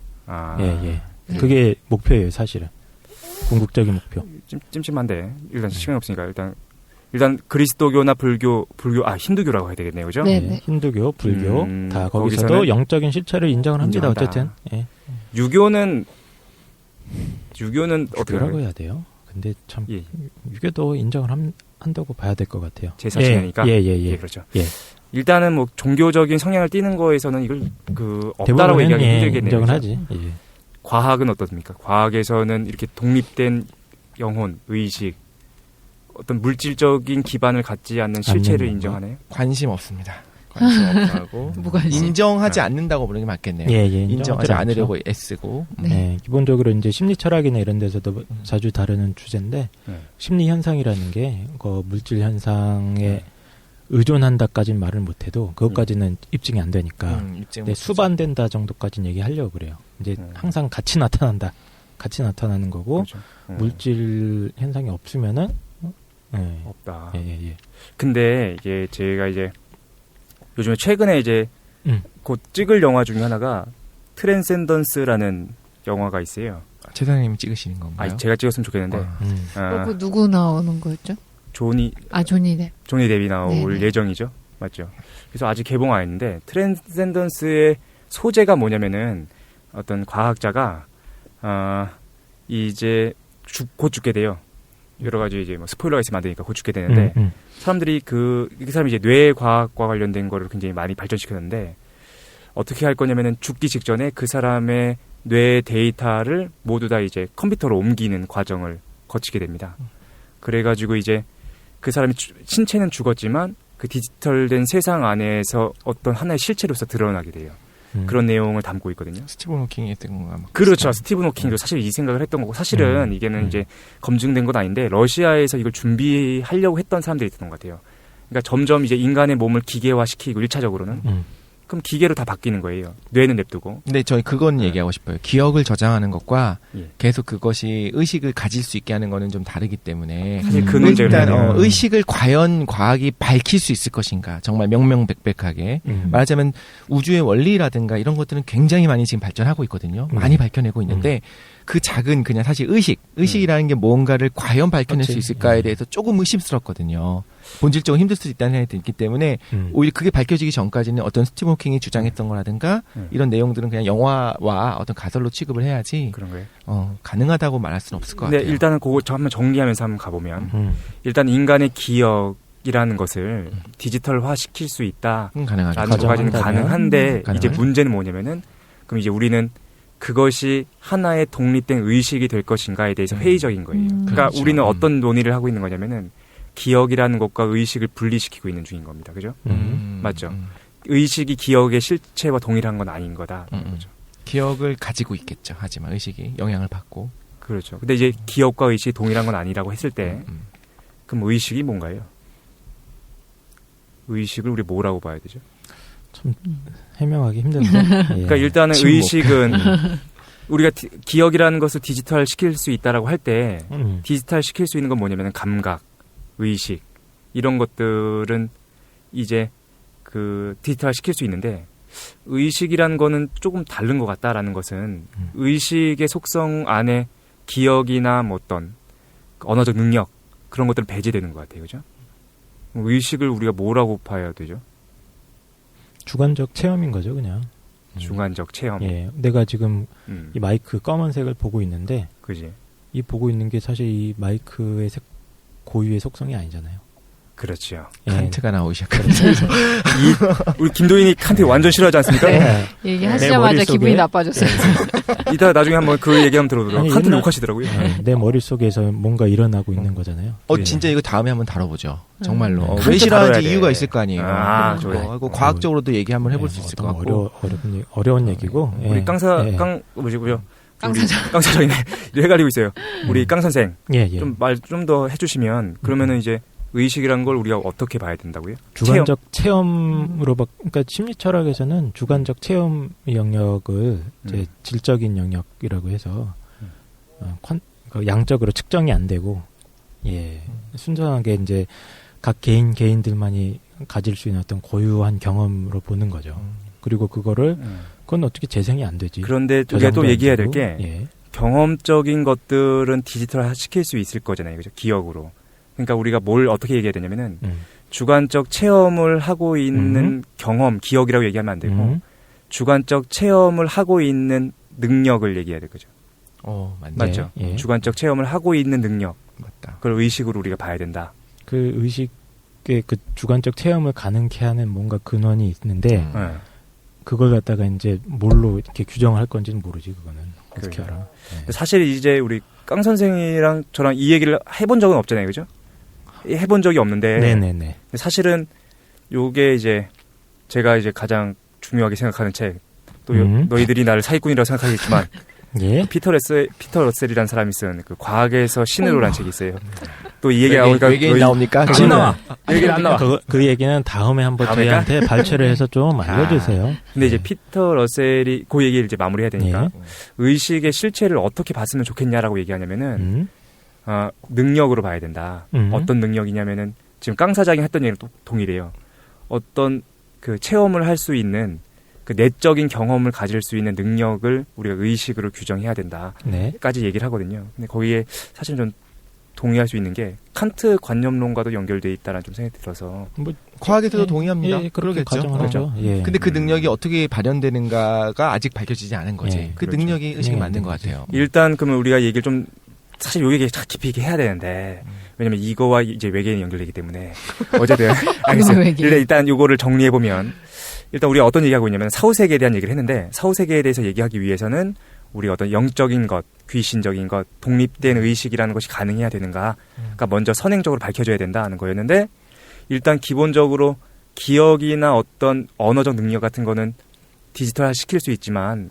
예. 그게 목표예요, 사실은. 궁극적인 목표. 찜찜한데 일단 시간이 없으니까 일단 그리스도교나 힌두교라고 해야 되겠네요, 그죠? 네. 예, 힌두교, 불교 다 거기서도 거기서는 영적인 실체를 인정을 합니다. 인정한다. 어쨌든. 예. 유교는 어떻게 뭐라고 해요? 해야 돼요? 근데 참 예. 유교도 인정을 한다고 봐야 될 것 같아요. 제4신이니까. 예. 그렇죠. 예. 일단은 뭐 종교적인 성향을 띠는 거에서는 이걸 없다라고 대부분은 얘기하기 힘들겠네요. 인정을 그죠? 하지. 예. 과학은 어떻습니까? 과학에서는 이렇게 독립된 영혼, 의식, 어떤 물질적인 기반을 갖지 않는 실체를 않는 인정하네요. 관심 없습니다. 관심 없고 무관심. 인정하지 않는다고 부르는 게 맞겠네요. 예, 인정하지 않죠. 않으려고 애쓰고. 네, 기본적으로 이제 심리 철학이나 이런 데서도 자주 다루는 주제인데 네. 심리 현상이라는 게 그 물질 현상에 의존한다까지는 말을 못해도 그것까지는 입증이 안 되니까 입증 네, 못하죠. 수반된다 정도까지는 얘기하려고 그래요. 이제 항상 같이 나타나는 거고 그렇죠. 물질 현상이 없으면은 없다. 예. 근데 이게 제가 이제 요즘에 최근에 이제 곧 찍을 영화 중에 하나가 트랜센던스라는 영화가 있어요. 최사장님이 찍으시는 건가요? 아, 제가 찍었으면 좋겠는데 그 누구 나오는 거였죠? 조니 데뷔 나올 네네. 예정이죠. 맞죠? 그래서 아직 개봉 안 했는데 트랜센던스의 소재가 뭐냐면은 어떤 과학자가 이제 곧 죽게 돼요. 여러 가지 이제 뭐 스포일러가 있으면 안 되니까 곧 죽게 되는데 사람들이 그 사람이 이제 뇌 과학과 관련된 거를 굉장히 많이 발전시켰는데 어떻게 할 거냐면은 죽기 직전에 그 사람의 뇌 데이터를 모두 다 이제 컴퓨터로 옮기는 과정을 거치게 됩니다. 그래가지고 이제 그 사람이 신체는 죽었지만 그 디지털된 세상 안에서 어떤 하나의 실체로서 드러나게 돼요. 그런 내용을 담고 있거든요. 스티븐 호킹이 했던 건가? 그렇죠. 스티븐 호킹도 사실 이 생각을 했던 거고 사실은 이게는 이제 검증된 건 아닌데 러시아에서 이걸 준비하려고 했던 사람들이 있었던 것 같아요. 그러니까 점점 이제 인간의 몸을 기계화시키고 1차적으로는 그럼 기계로 다 바뀌는 거예요. 뇌는 냅두고. 근데 저희 그건 얘기하고 싶어요. 기억을 저장하는 것과 예. 계속 그것이 의식을 가질 수 있게 하는 거는 좀 다르기 때문에 사실 그 문제를 일단 해야 돼요. 의식을 과연 과학이 밝힐 수 있을 것인가 정말 명명백백하게 말하자면 우주의 원리라든가 이런 것들은 굉장히 많이 지금 발전하고 있거든요. 많이 밝혀내고 있는데 그 작은 그냥 사실 의식이라는 게 뭔가를 과연 밝혀낼 수 있을까에 대해서 조금 의심스럽거든요. 본질적으로 힘들 수 있다는 생각이 들기 때문에 오히려 그게 밝혀지기 전까지는 어떤 스티븐 호킹이 주장했던 거라든가 이런 내용들은 그냥 영화와 어떤 가설로 취급을 해야지 그런 거예요. 가능하다고 말할 수는 없을 것 근데 같아요. 일단은 그거 한번 정리하면서 한번 가보면 일단 인간의 기억이라는 것을 디지털화 시킬 수 있다. 가능하죠. 라는 것까지는 가능한데 가능하죠. 이제 문제는 뭐냐면은 그럼 이제 우리는 그것이 하나의 독립된 의식이 될 것인가에 대해서 회의적인 거예요. 그러니까 그렇죠. 우리는 어떤 논의를 하고 있는 거냐면은 기억이라는 것과 의식을 분리시키고 있는 중인 겁니다. 그죠? 맞죠? 의식이 기억의 실체와 동일한 건 아닌 거다. 그렇죠. 기억을 가지고 있겠죠. 하지만 의식이 영향을 받고. 그렇죠. 근데 이제 기억과 의식이 동일한 건 아니라고 했을 때 그럼 의식이 뭔가요? 의식을 우리 뭐라고 봐야 되죠? 참 해명하기 힘든데. 그러니까 일단은 침묵. 의식은 우리가 기억이라는 것을 디지털 시킬 수 있다라고 할 때 디지털 시킬 수 있는 건 뭐냐면 감각, 의식 이런 것들은 이제 그 디지털 시킬 수 있는데 의식이라는 거는 조금 다른 것 같다라는 것은 의식의 속성 안에 기억이나 뭐 어떤 언어적 능력 그런 것들은 배제되는 것 같아요, 그죠? 의식을 우리가 뭐라고 봐야 되죠? 주관적 체험인 거죠, 그냥. 주관적 체험. 예, 내가 지금 이 마이크 검은색을 보고 있는데, 그지. 이 보고 있는 게 사실 이 마이크의 고유의 속성이 아니잖아요. 그렇죠. 예. 칸트가 나오기 시작하는 우리 김도인이 칸트 완전 싫어하지 않습니까? 네. 얘기하시자마자 내 머릿속에- 기분이 나빠졌어요. 이따 나중에 한번 그 얘기 한번 들어보도록. 아니, 칸트 옛날- 욕하시더라고요. 내 머릿속에서 뭔가 일어나고 있는 거잖아요. 진짜 이거 다음에 한번 다뤄보죠. 정말로. 칸트 왜 다뤄야 싫어하는지 돼. 이유가 있을 거 아니에요. 아, 그런 좋아요. 거 하고 과학적으로도 얘기 한번 해볼 수 있을 것 어떤 같고. 어려운 얘기고. 예. 우리 뭐지고요? 깡 사장이네. 헷갈리고 있어요. 우리 깡 선생 예. 좀 말 좀 더 해주시면 그러면은 이제 의식이란 걸 우리가 어떻게 봐야 된다고요? 주관적 체험으로 그러니까 심리 철학에서는 주관적 체험 영역을 이제 질적인 영역이라고 해서 양적으로 측정이 안 되고 순전하게 이제 각 개인들만이 가질 수 있는 어떤 고유한 경험으로 보는 거죠. 그리고 그건 어떻게 재생이 안 되지. 그런데 우리가 또 얘기해야 될 게 경험적인 것들은 디지털화 시킬 수 있을 거잖아요, 그죠? 기억으로. 그러니까 우리가 뭘 어떻게 얘기해야 되냐면은 주관적 체험을 하고 있는 경험, 기억이라고 얘기하면 안 되고 주관적 체험을 하고 있는 능력을 얘기해야 될 거죠. 맞네. 맞죠? 예. 주관적 체험을 하고 있는 능력. 맞다. 그걸 의식으로 우리가 봐야 된다. 그 의식의 그 주관적 체험을 가능케 하는 뭔가 근원이 있는데 네. 그걸 갖다가 이제 뭘로 이렇게 규정을 할 건지는 모르지 그거는 어떻게 그래요. 알아? 네. 사실 이제 우리 깡 선생이랑 저랑 이 얘기를 해본 적은 없잖아요, 그죠? 해본 적이 없는데 네네네. 사실은 요게 이제 제가 이제 가장 중요하게 생각하는 책. 또 너희들이 나를 사기꾼이라고 생각하겠지만 예. 피터 러셀이라는 사람이 쓴 그 과학에서 신으로라는 책이 있어요. 또 이 얘기 나오니까 외계인 나옵니까? 안 나와. 얘기는 안 나와. 그 얘기는 다음에 한번 다음에가? 저희한테 발췌를 해서 좀 알려주세요. 근데 이제 네. 피터 러셀이 그 얘기를 이제 마무리해야 되니까 예. 의식의 실체를 어떻게 봤으면 좋겠냐라고 얘기하냐면은 능력으로 봐야 된다. 어떤 능력이냐면은 지금 깡 사장이 했던 얘기랑 또 동일해요. 어떤 그 체험을 할 수 있는 그 내적인 경험을 가질 수 있는 능력을 우리가 의식으로 규정해야 된다까지 네. 얘기를 하거든요. 근데 거기에 사실 좀 동의할 수 있는 게 칸트 관념론과도 연결돼 있다는 좀 생각이 들어서 과학에서도 예, 동의합니다. 예, 그렇게 그러겠죠. 가정을 하죠. 예. 근데 그 능력이 어떻게 발현되는가가 아직 밝혀지지 않은 거지. 예, 그 그렇죠. 능력이 의식이 예, 맞는 것 능력이죠. 같아요. 일단 그러면 우리가 얘기를 좀 사실 요 얘기 깊이 있게 해야 되는데 왜냐면 이거와 이제 외계인이 연결되기 때문에 어쨌든 알겠어요. 외계인. 일단 요거를 정리해 보면 일단 우리가 어떤 얘기하고 있냐면 사후세계에 대한 얘기를 했는데 사후세계에 대해서 얘기하기 위해서는 우리 어떤 영적인 것, 귀신적인 것, 독립된 의식이라는 것이 가능해야 되는가 그러니까 먼저 선행적으로 밝혀져야 된다는 거였는데 일단 기본적으로 기억이나 어떤 언어적 능력 같은 거는 디지털화 시킬 수 있지만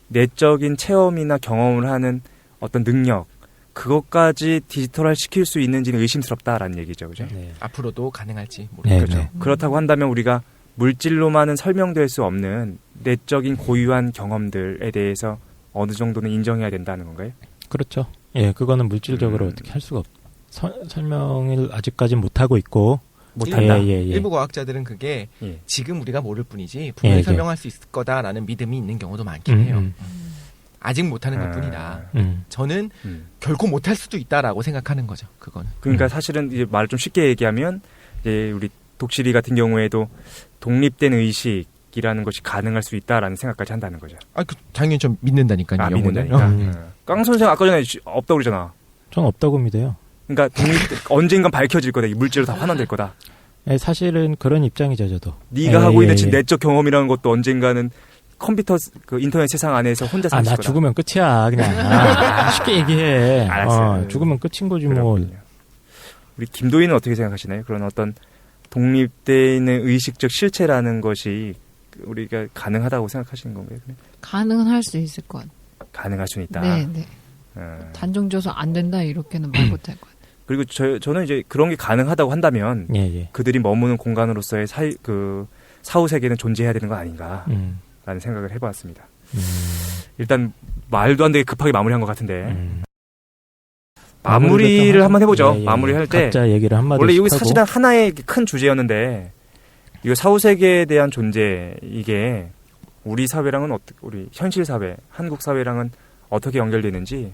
내적인 체험이나 경험을 하는 어떤 능력 그것까지 디지털화 시킬 수 있는지는 의심스럽다라는 얘기죠. 그죠? 네. 앞으로도 가능할지 네, 모르겠죠. 네. 그렇다고 한다면 우리가 물질로만은 설명될 수 없는 내적인 고유한 경험들에 대해서 어느 정도는 인정해야 된다는 건가요? 그렇죠. 예, 그거는 물질적으로 어떻게 할 수가 설명을 아직까지 못 하고 있고 못한다. 예, 예, 예. 일부 과학자들은 그게 예. 지금 우리가 모를 뿐이지 분명히 예, 예. 설명할 수 있을 거다라는 믿음이 있는 경우도 많긴 해요. 아직 못하는 것뿐이다. 저는 결코 못할 수도 있다라고 생각하는 거죠. 그거는. 그러니까 사실은 이제 말을 좀 쉽게 얘기하면 이제 우리 독실이 같은 경우에도 독립된 의식이라는 것이 가능할 수 있다라는 생각까지 한다는 거죠. 당연히 좀 믿는다니까요. 아, 영혼을. 믿는다니까. 깡 선생 아까 전에 없다고 그러잖아. 전 없다고 믿어요. 그러니까 언젠간 밝혀질 거다. 이 물질로 다 환원될 거다. 예, 사실은 그런 입장이죠, 저도. 네가 하고 있는 내적 경험이라는 것도 언젠가는 컴퓨터 그 인터넷 세상 안에서 혼자 살 나 거다. 죽으면 끝이야, 그냥. 쉽게 얘기해. 알았어요. 죽으면 끝인 거지 뭐. 그렇군요. 우리 김도희는 어떻게 생각하시나요? 그런 어떤 독립되어 있는 의식적 실체라는 것이 우리가 가능하다고 생각하시는 건가요? 가능은 할 수 있을 것 같아요. 가능할 수는 있다. 네, 네. 단정져서 안 된다 이렇게는 말 못할 것 같아요. 그리고 저는 이제 그런 게 가능하다고 한다면 예, 예. 그들이 머무는 공간으로서의 사후 세계는 존재해야 되는 거 아닌가라는 생각을 해봤습니다. 일단 말도 안 되게 급하게 마무리한 것 같은데 마무리를 한번 해보죠. 예, 예, 마무리할 때 각자 얘기를 한마디 원래 여기 하고. 사실은 하나의 큰 주제였는데 이거 사후 세계에 대한 존재 이게 우리 사회랑은 우리 현실 사회, 한국 사회랑은 어떻게 연결되는지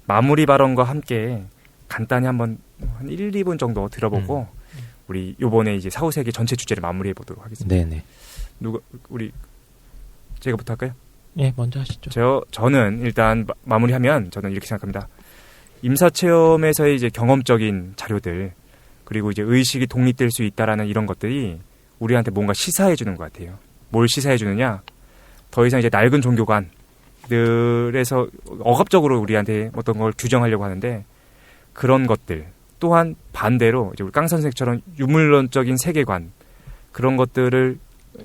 마무리 발언과 함께 간단히 한번 한 1, 2분 정도 들어보고 우리 요번에 이제 사후 세계 전체 주제를 마무리해 보도록 하겠습니다. 네네. 제가부터 할까요? 예, 먼저 하시죠. 저는 일단 마무리하면 저는 이렇게 생각합니다. 임사체험에서의 이제 경험적인 자료들 그리고 이제 의식이 독립될 수 있다라는 이런 것들이 우리한테 뭔가 시사해 주는 것 같아요. 뭘 시사해 주느냐? 더 이상 이제 낡은 종교관들에서 억압적으로 우리한테 어떤 걸 규정하려고 하는데 그런 것들 또한 반대로 이제 우리 깡 선생처럼 유물론적인 세계관 그런 것들을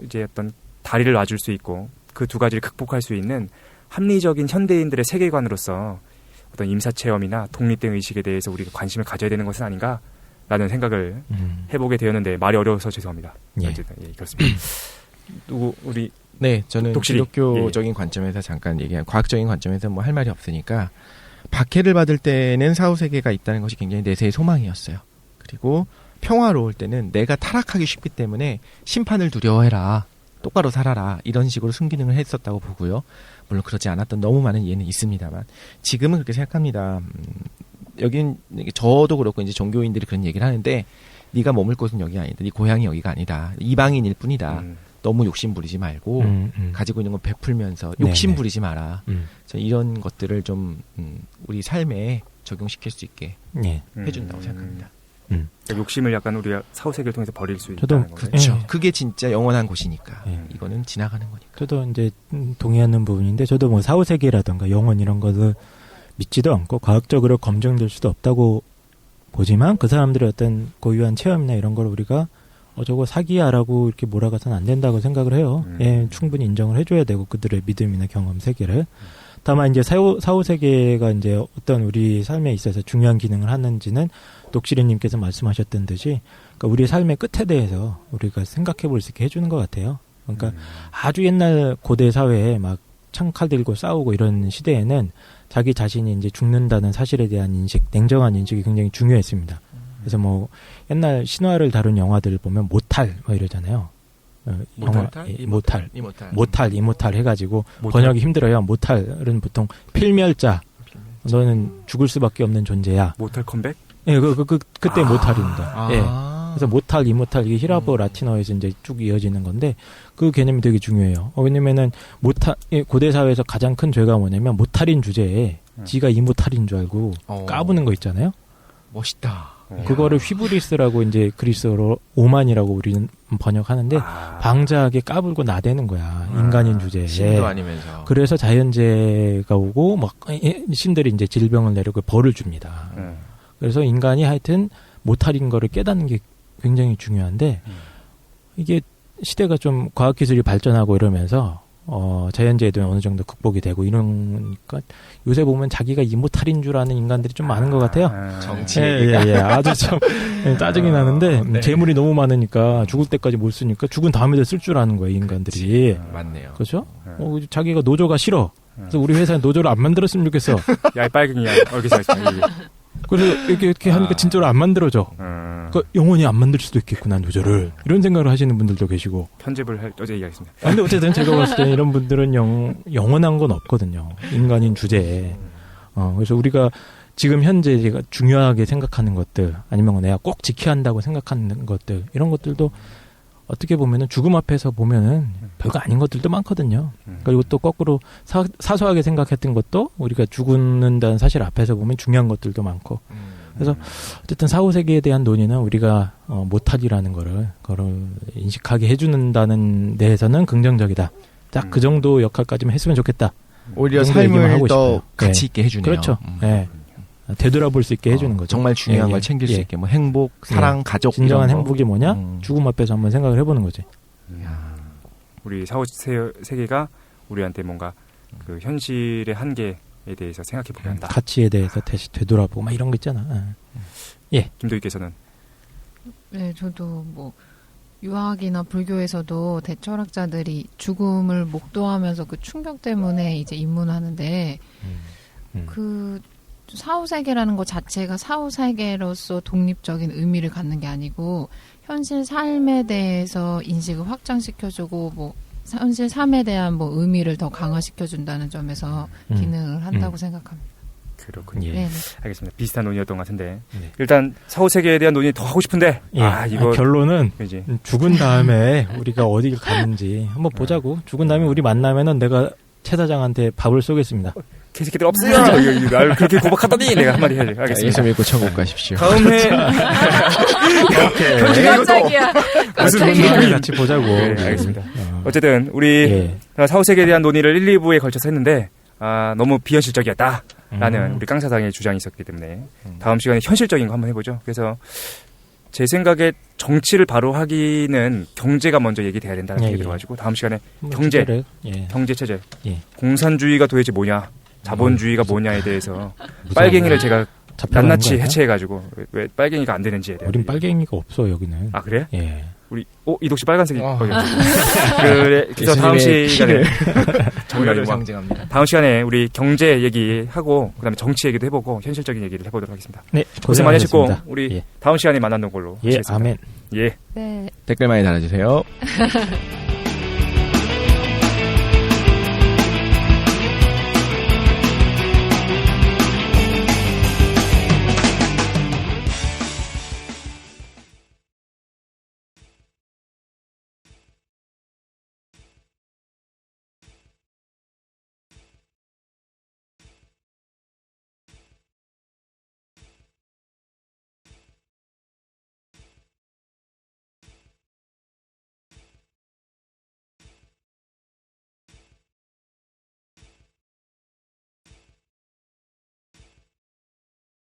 이제 어떤 다리를 놔줄 수 있고 그 두 가지를 극복할 수 있는 합리적인 현대인들의 세계관으로서 어떤 임사체험이나 독립된 의식에 대해서 우리가 관심을 가져야 되는 것은 아닌가라는 생각을 해보게 되었는데 말이 어려워서 죄송합니다. 예. 어쨌든 그렇습니다. 우리 네, 저는 독실이. 기독교적인 관점에서 잠깐 얘기한 과학적인 관점에서 뭐 할 말이 없으니까 박해를 받을 때는 사후 세계가 있다는 것이 굉장히 내세의 소망이었어요. 그리고 평화로울 때는 내가 타락하기 쉽기 때문에 심판을 두려워해라. 똑바로 살아라. 이런 식으로 순기능을 했었다고 보고요. 물론 그렇지 않았던 너무 많은 예는 있습니다만 지금은 그렇게 생각합니다. 여긴 저도 그렇고 이제 종교인들이 그런 얘기를 하는데 네가 머물 곳은 여기 아니다. 네 고향이 여기가 아니다. 이방인일 뿐이다. 너무 욕심 부리지 말고 가지고 있는 건 베풀면서 욕심 네네. 부리지 마라. 이런 것들을 좀 우리 삶에 적용시킬 수 있게 예. 해준다고 생각합니다. 그러니까 욕심을 약간 우리가 사후세계를 통해서 버릴 수 저도 있다는 거죠. 그렇죠. 예. 그게 진짜 영원한 곳이니까 예. 이거는 지나가는 거니까. 저도 이제 동의하는 부분인데 저도 뭐 사후세계라든가 영혼 이런 것을 믿지도 않고 과학적으로 검증될 수도 없다고 보지만 그 사람들의 어떤 고유한 체험이나 이런 걸 우리가 저거 사기야라고 이렇게 몰아가서는 안 된다고 생각을 해요. 예, 충분히 인정을 해줘야 되고 그들의 믿음이나 경험 세계를. 다만 이제 사후 세계가 이제 어떤 우리 삶에 있어서 중요한 기능을 하는지는 독실이님께서 말씀하셨던 듯이 그러니까 우리 삶의 끝에 대해서 우리가 생각해 볼 수 있게 해주는 것 같아요. 그러니까 아주 옛날 고대 사회에 막 창칼 들고 싸우고 이런 시대에는 자기 자신이 이제 죽는다는 사실에 대한 인식, 냉정한 인식이 굉장히 중요했습니다. 그래서 뭐 옛날 신화를 다룬 영화들 보면 모탈 뭐 이러잖아요. 이모탈 해가지고 번역이 힘들어요. 모탈은 보통 필멸자. 너는 죽을 수밖에 없는 존재야. 모탈 컴백? 예, 그때 모탈입니다. 예. 그래서 모탈, 이모탈 이게 히라보 라틴어에서 이제 쭉 이어지는 건데 그 개념이 되게 중요해요. 왜냐면은 고대 사회에서 가장 큰 죄가 뭐냐면 모탈인 주제에 지가 이모탈인 줄 알고 까부는 거 있잖아요. 멋있다. 그거를 휘브리스라고 이제 그리스어로 오만이라고 우리는 번역하는데 방자하게 까불고 나대는 거야. 인간인 주제에. 신도 아니면서. 그래서 자연재해가 오고 막 신들이 이제 질병을 내리고 벌을 줍니다. 그래서 인간이 하여튼 모탈인 거를 깨닫는 게 굉장히 중요한데 이게 시대가 좀 과학기술이 발전하고 이러면서 자연재해도 어느 정도 극복이 되고 이러니까 요새 보면 자기가 이모탈인 줄 아는 인간들이 좀 많은 것 같아요. 정치. 예. 아주 좀 짜증이 나는데 네. 재물이 너무 많으니까 죽을 때까지 못 쓰니까 죽은 다음에도 쓸 줄 아는 거예요, 인간들이. 맞네요. 그렇죠? 자기가 노조가 싫어. 그래서 우리 회사에 노조를 안 만들었으면 좋겠어. 야, 이 빨갱이야. 이렇게 생각했어요. 그래서 이렇게 하니까 진짜로 안 만들어져. 그러니까 영원히 안 만들 수도 있겠구나, 노조를. 이런 생각을 하시는 분들도 계시고. 편집을 어제 얘기하겠습니다. 근데 어쨌든 제가 봤을 때는 이런 분들은 영원한 건 없거든요. 인간인 주제에. 그래서 우리가 지금 현재 제가 중요하게 생각하는 것들, 아니면 내가 꼭 지켜야 한다고 생각하는 것들, 이런 것들도 어떻게 보면은 죽음 앞에서 보면은 별거 아닌 것들도 많거든요. 그리고 또 거꾸로 사소하게 생각했던 것도 우리가 죽는다는 사실 앞에서 보면 중요한 것들도 많고. 그래서 어쨌든 사후세계에 대한 논의는 우리가 모탈이라는 거를 인식하게 해주는다는 데에서는 긍정적이다. 딱 그 정도 역할까지만 했으면 좋겠다. 오히려 그 정도 얘기만 삶을 하고 더 싶어요. 가치 네. 있게 해주네요. 그렇죠. 네. 되돌아볼 수 있게 해주는 거죠. 정말 중요한 걸 챙길 수 있게 뭐 행복, 사랑, 가족 진정한 이런 거. 행복이 뭐냐? 죽음 앞에서 한번 생각을 해보는 거지. 우리 사후 세계가 우리한테 뭔가 그 현실의 한계에 대해서 생각해보게 한다. 가치에 대해서 다시 되돌아보고 막 이런 거 있잖아. 예. 김도희께서는 네, 저도 뭐 유학이나 불교에서도 대철학자들이 죽음을 목도하면서 그 충격 때문에 이제 입문하는데 그 사후세계라는 것 자체가 사후세계로서 독립적인 의미를 갖는 게 아니고 현실 삶에 대해서 인식을 확장시켜주고 뭐 현실 삶에 대한 뭐 의미를 더 강화시켜준다는 점에서 기능을 한다고 생각합니다. 그렇군요. 예. 네. 알겠습니다. 비슷한 논의였던 것 같은데 네. 일단 사후세계에 대한 논의 더 하고 싶은데 이거 결론은 이제 죽은 다음에 우리가 어디를 가는지 한번 보자고. 죽은 다음에 우리 만나면은 내가 최 사장한테 밥을 쏘겠습니다. 개새끼들 없어요. 날 그렇게 고박하더니 내가 한마디 해야지. 알겠습니다. 예수 믿고 천국 가십시오. 다음 회 깜짝이야. 무슨 우리 논의 같이 보자고. 네, 알겠습니다. 어쨌든 우리 사후세계에 대한 논의를 1, 2부에 걸쳐서 했는데 너무 비현실적이었다라는 우리 깡 사장의 주장이 있었기 때문에 다음 시간에 현실적인 거 한번 해보죠. 그래서 제 생각에 정치를 바로 하기는 경제가 먼저 얘기돼야 된다는 얘기 들어가지고 다음 시간에 경제 체제, 공산주의가 도대체 뭐냐, 자본주의가 뭐냐에 대해서 빨갱이를 제가 낱낱이 해체해가지고 왜 빨갱이가 안 되는지에 대해. 우린 빨갱이가 없어 여기는. 아 그래? 예. 우리 이독씨 빨간색이 그래. 그래서 다음 시간에 정의를 상징합니다. 다음 시간에 우리 경제 얘기하고 그다음에 정치 얘기도 해보고 현실적인 얘기를 해보도록 하겠습니다. 네, 고생 많이 하셨고 우리 다음 시간에 만나는 걸로 예, 하겠습니다. 아멘. 예. 네. 댓글 많이 달아주세요.